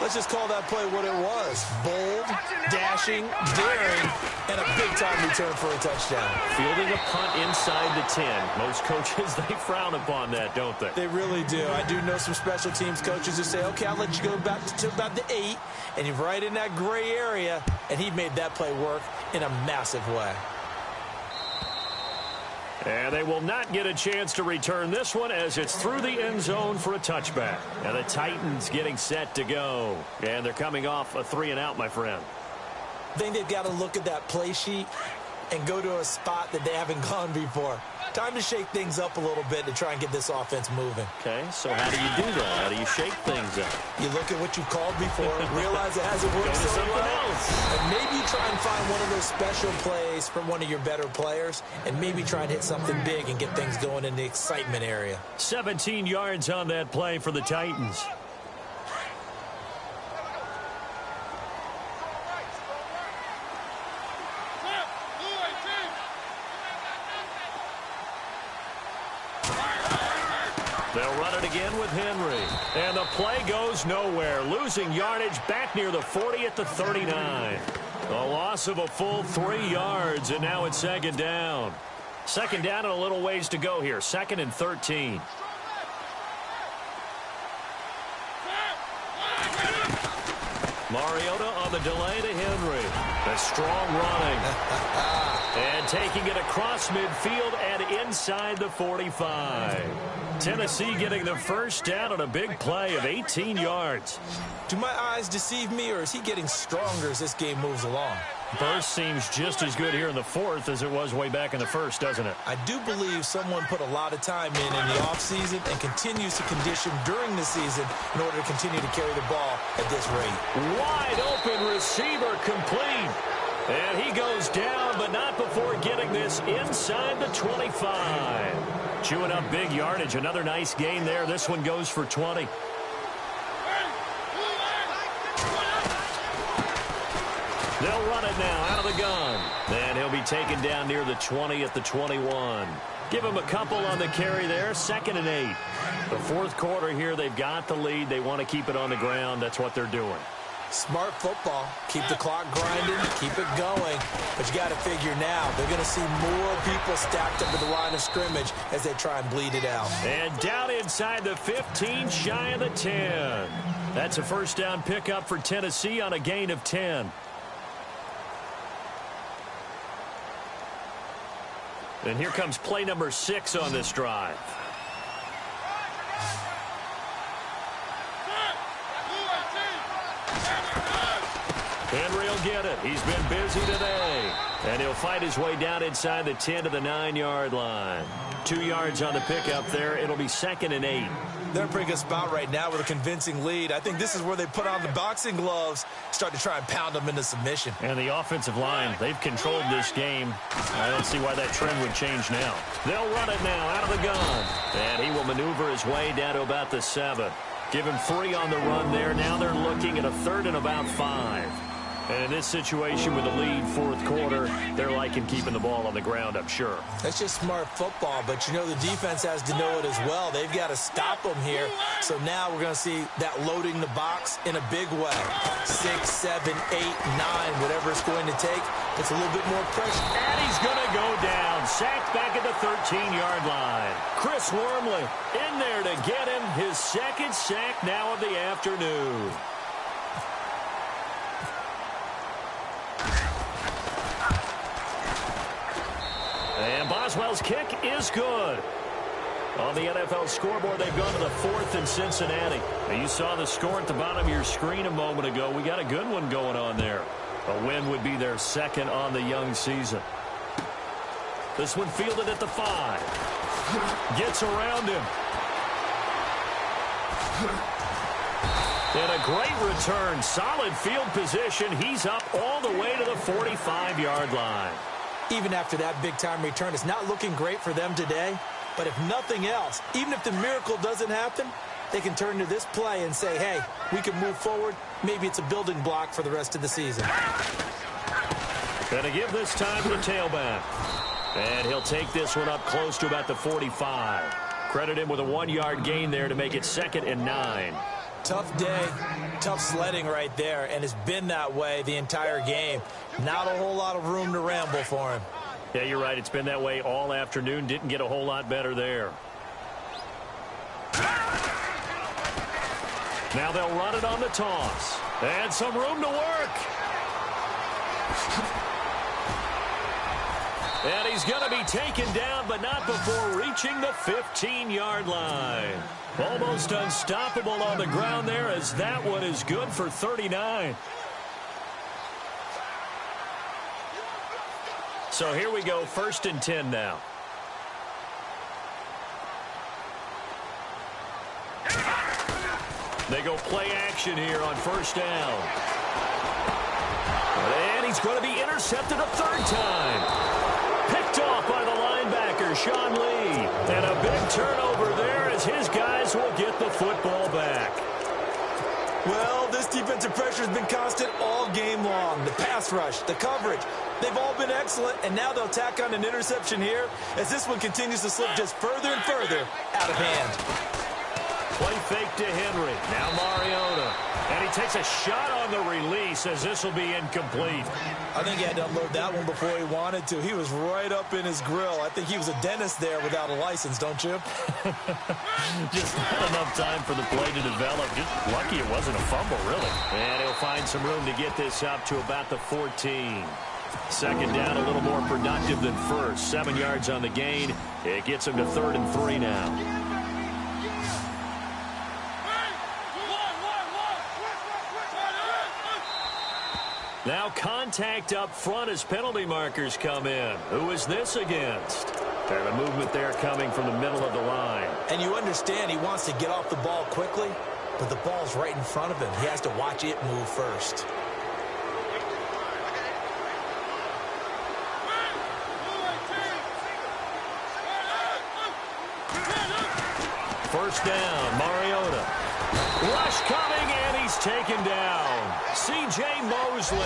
Let's just call that play what it was. Bold, dashing, daring, and a big-time return for a touchdown. Fielding a punt inside the 10. Most coaches, they frown upon that, don't they? They really do. I do know some special teams coaches who say, okay, I'll let you go back to about the 8, and you're right in that gray area, and he made that play work in a massive way. And they will not get a chance to return this one as it's through the end zone for a touchback. And the Titans getting set to go. And they're coming off a 3-and-out, my friend. I think they've got to look at that play sheet and go to a spot that they haven't gone before. Time to shake things up a little bit to try and get this offense moving. Okay, so how do you do that? How do you shake things up? You look at what you've called before, realize it hasn't worked so well, and maybe try and find one of those special plays from one of your better players, and maybe try and hit something big and get things going in the excitement area. 17 yards on that play for the Titans. They'll run it again with Henry. And the play goes nowhere. Losing yardage back near the 40 at the 39. A loss of a full 3 yards, and now it's 2nd down. 2nd down and a little ways to go here. 2nd and 13. Mariota on the delay to Henry. That's strong running. And taking it across midfield and inside the 45. Tennessee getting the first down on a big play of 18 yards. Do my eyes deceive me, or is he getting stronger as this game moves along? Burst seems just as good here in the 4th as it was way back in the 1st, doesn't it? I do believe someone put a lot of time in the offseason and continues to condition during the season in order to continue to carry the ball at this rate. Wide open receiver complete. And he goes down, but not before getting this inside the 25. Chewing up big yardage. Another nice gain there. This one goes for 20. They'll run it now out of the gun. And he'll be taken down near the 20 at the 21. Give him a couple on the carry there. 2nd and 8. The 4th quarter here, they've got the lead. They want to keep it on the ground. That's what they're doing. Smart football. Keep the clock grinding. Keep it going. But you got to figure now, they're going to see more people stacked up at the line of scrimmage as they try and bleed it out. And down inside the 15, shy of the 10. That's a first down pickup for Tennessee on a gain of 10. And here comes play number 6 on this drive. Henry will get it. He's been busy today. And he'll fight his way down inside the 10 to the 9-yard line. 2 yards on the pickup there. It'll be 2nd and 8. They're in a pretty good spot right now with a convincing lead. I think this is where they put on the boxing gloves, start to try and pound them into submission. And the offensive line, they've controlled this game. I don't see why that trend would change now. They'll run it now out of the gun. And he will maneuver his way down to about the 7. Give him 3 on the run there. Now they're looking at a 3rd and about 5. And in this situation with the lead 4th quarter, they're liking keeping the ball on the ground, I'm sure. That's just smart football, but you know the defense has to know it as well. They've got to stop them here. So now we're going to see that loading the box in a big way. 6, 7, 8, 9, whatever it's going to take. It's a little bit more pressure. And he's going to go down. Sacked back at the 13-yard line. Chris Wormley in there to get him his 2nd sack now of the afternoon. And Boswell's kick is good. On the NFL scoreboard, they've gone to the 4th in Cincinnati. Now, you saw the score at the bottom of your screen a moment ago. We got a good one going on there. A win would be their 2nd on the young season. This one fielded at the 5. Gets around him. And a great return. Solid field position. He's up all the way to the 45-yard line. Even after that big-time return, it's not looking great for them today. But if nothing else, even if the miracle doesn't happen, they can turn to this play and say, hey, we can move forward. Maybe it's a building block for the rest of the season. Gonna give this time to the tailback. And he'll take this one up close to about the 45. Credit him with a 1-yard gain there to make it 2nd and 9. Tough day, tough sledding right there, and it's been that way the entire game. Not a whole lot of room to ramble for him. Yeah, you're right. It's been that way all afternoon. Didn't get a whole lot better there. Now they'll run it on the toss. And some room to work. And he's going to be taken down, but not before reaching the 15-yard line. Almost unstoppable on the ground there, as that one is good for 39. So here we go, 1st and 10 now. They go play action here on 1st down. And he's going to be intercepted a 3rd time. Picked off by the linebacker, Sean Lee. And a big turnover there as his guys will get the football back. Well, this defensive pressure has been constant all game long. The pass rush, the coverage, they've all been excellent, and now they'll tack on an interception here as this one continues to slip just further and further out of hand. Play fake to Henry. Now Mariota. And he takes a shot on the release as this will be incomplete. I think he had to unload that one before he wanted to. He was right up in his grill. I think he was a dentist there without a license, don't you? Just not enough time for the play to develop. Just lucky it wasn't a fumble, really. And he'll find some room to get this up to about the 14. 2nd down, a little more productive than 1st. 7 yards on the gain. It gets him to 3rd and 3 now. Now contact up front as penalty markers come in. Who is this against? There's a movement there coming from the middle of the line. And you understand he wants to get off the ball quickly, but the ball's right in front of him. He has to watch it move first. First down, Mariota. Rush coming, and he's taken down. C.J. Mosley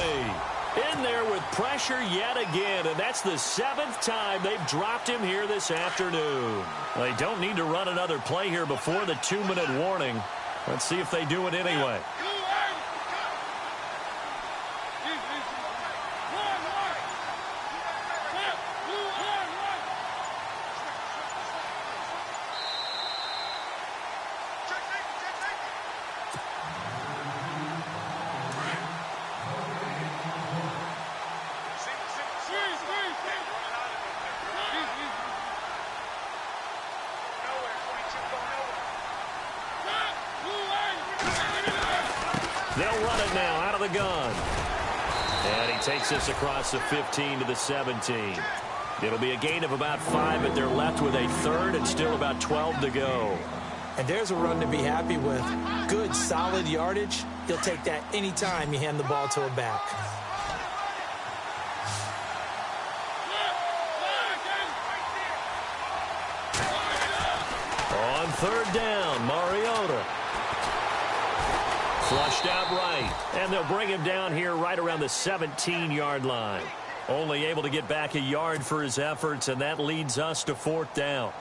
in there with pressure yet again, and that's the 7th time they've dropped him here this afternoon. They don't need to run another play here before the 2-minute warning. Let's see if they do it anyway. They'll run it now out of the gun. And he takes this across the 15 to the 17. It'll be a gain of about 5, but they're left with a 3rd and still about 12 to go. And there's a run to be happy with. Good, solid yardage. You'll take that anytime you hand the ball to a back. On 3rd down, Mariota. Flushed out right, and they'll bring him down here right around the 17-yard line. Only able to get back a yard for his efforts, and that leads us to 4th down.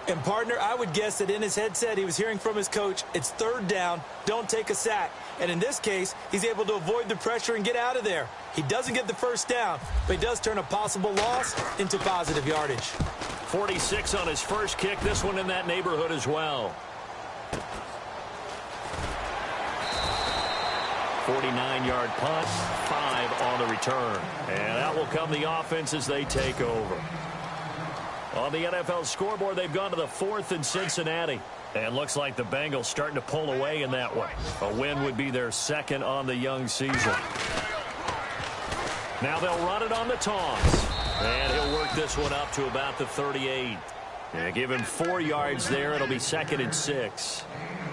And, partner, I would guess that in his headset he was hearing from his coach, it's 3rd down, don't take a sack. And in this case, he's able to avoid the pressure and get out of there. He doesn't get the 1st down, but he does turn a possible loss into positive yardage. 46 on his first kick, this one in that neighborhood as well. 49-yard punt, 5 on the return. And out will come the offense as they take over. On the NFL scoreboard, they've gone to the 4th in Cincinnati. And looks like the Bengals starting to pull away in that one. A win would be their 2nd on the young season. Now they'll run it on the toss. And he'll work this one up to about the 38. And give him 4 yards there. It'll be 2nd and 6.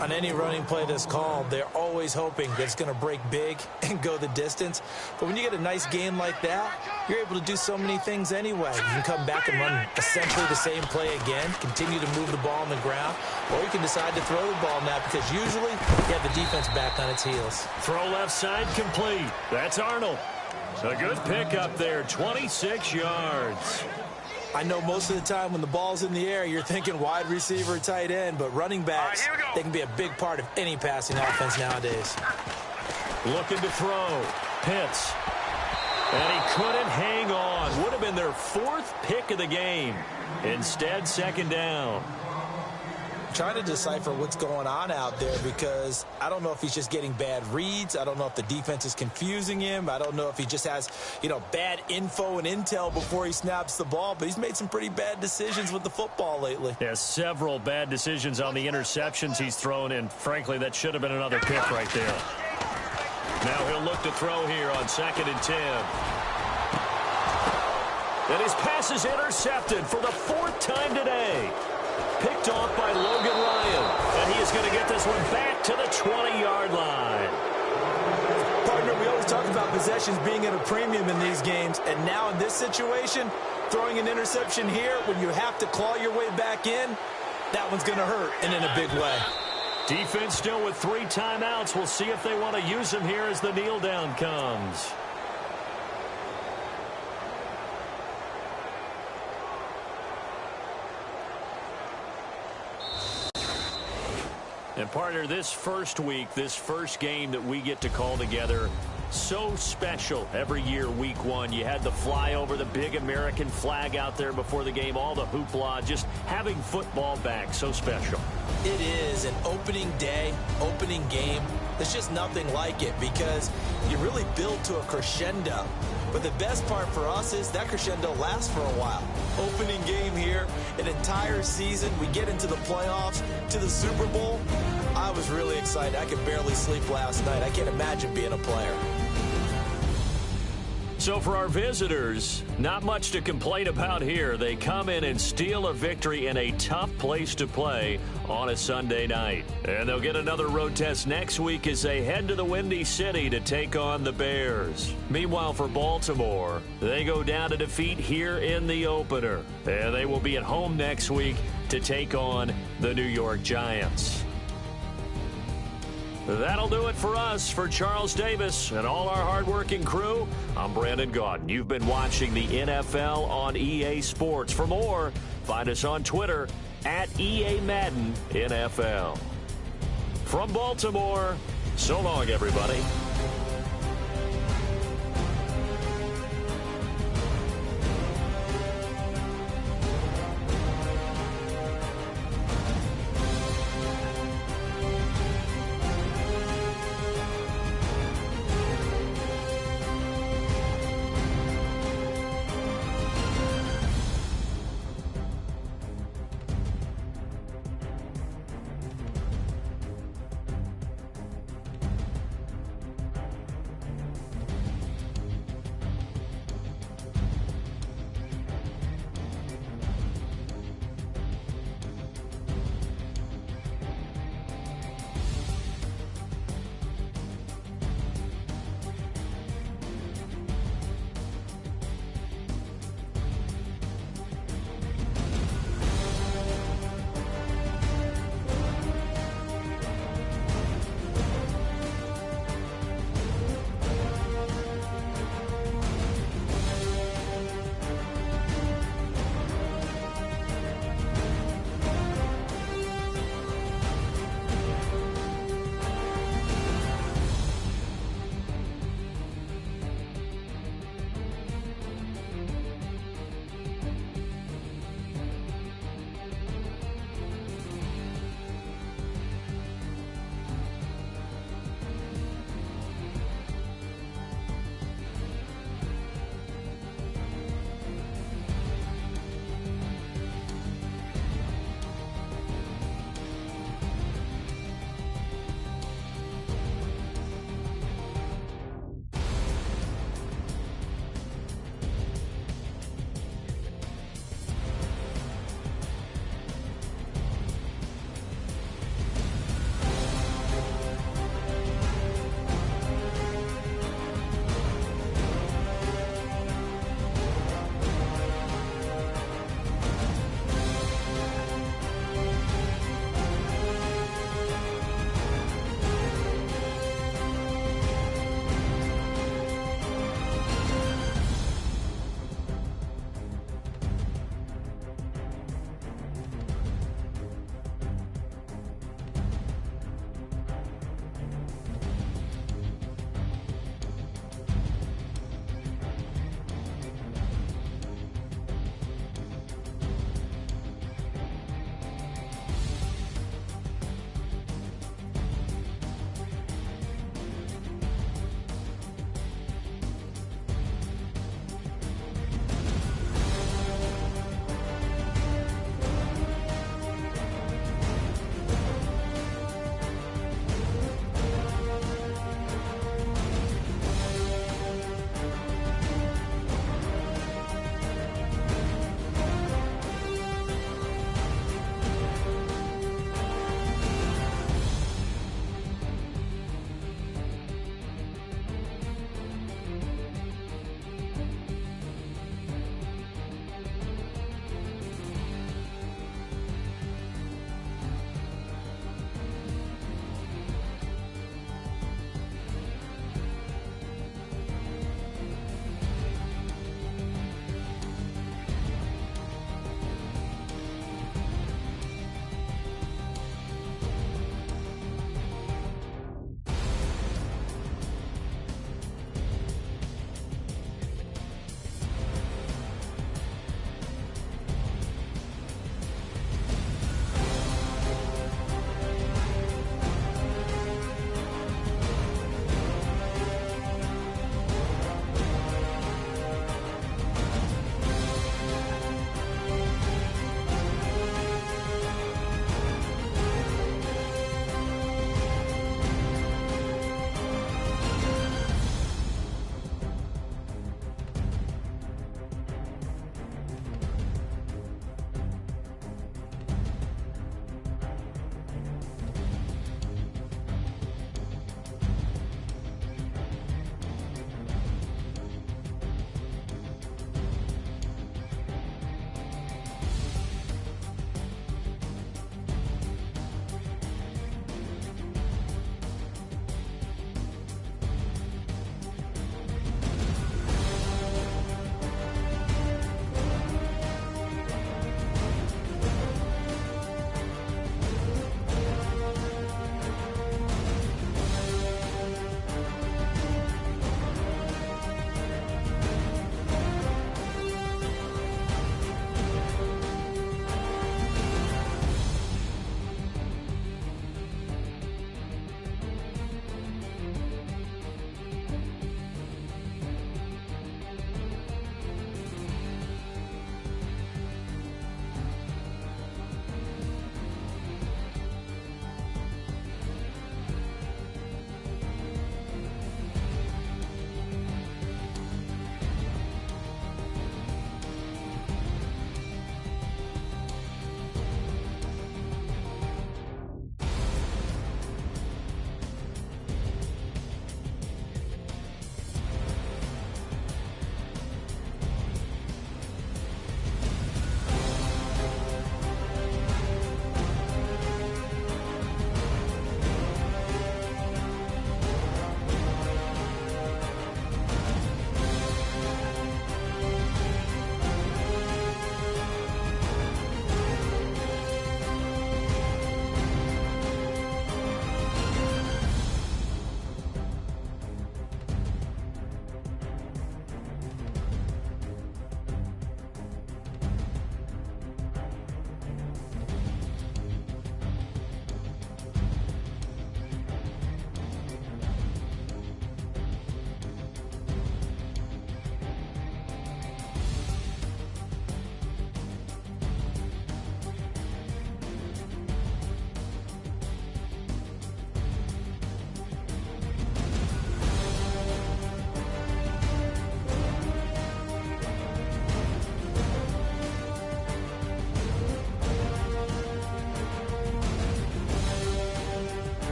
On any running play that's called, they're always hoping that it's going to break big and go the distance. But when you get a nice game like that, you're able to do so many things anyway. You can come back and run essentially the same play again, continue to move the ball on the ground, or you can decide to throw the ball now because usually you have the defense back on its heels. Throw left side complete. That's Arnold. A good pickup there, 26 yards. I know most of the time when the ball's in the air, you're thinking wide receiver, tight end, but running backs, they can be a big part of any passing offense nowadays. Looking to throw. Pitts. And he couldn't hang on. Would have been their 4th pick of the game. Instead, 2nd down. Trying to decipher what's going on out there because I don't know if he's just getting bad reads. I don't know if the defense is confusing him. I don't know if he just has, bad info and intel before he snaps the ball. But he's made some pretty bad decisions with the football lately. Yeah, several bad decisions on the interceptions he's thrown, and frankly, that should have been another pick right there. Now he'll look to throw here on 2nd and 10. And his pass is intercepted for the 4th time today. Picked off by Logan Ryan. And he is going to get this one back to the 20-yard line. Partner, we always talk about possessions being at a premium in these games. And now in this situation, throwing an interception here when you have to claw your way back in, that one's going to hurt and in a big way. Defense still with 3 timeouts. We'll see if they want to use them here as the kneel down comes. And partner, this first week, this first game that we get to call together, so special every year, week 1. You had the flyover, the big American flag out there before the game, all the hoopla, just having football back, so special. It is an opening day, opening game. There's just nothing like it because you really build to a crescendo. But the best part for us is that crescendo lasts for a while. Opening game here, an entire season. We get into the playoffs, to the Super Bowl. I was really excited. I could barely sleep last night. I can't imagine being a player. So for our visitors, not much to complain about here. They come in and steal a victory in a tough place to play on a Sunday night. And they'll get another road test next week as they head to the Windy City to take on the Bears. Meanwhile, for Baltimore, they go down to defeat here in the opener. And they will be at home next week to take on the New York Giants. That'll do it for us. For Charles Davis and all our hardworking crew, I'm Brandon Gaudin. You've been watching the NFL on EA Sports. For more, find us on Twitter at EA Madden NFL. From Baltimore, so long, everybody.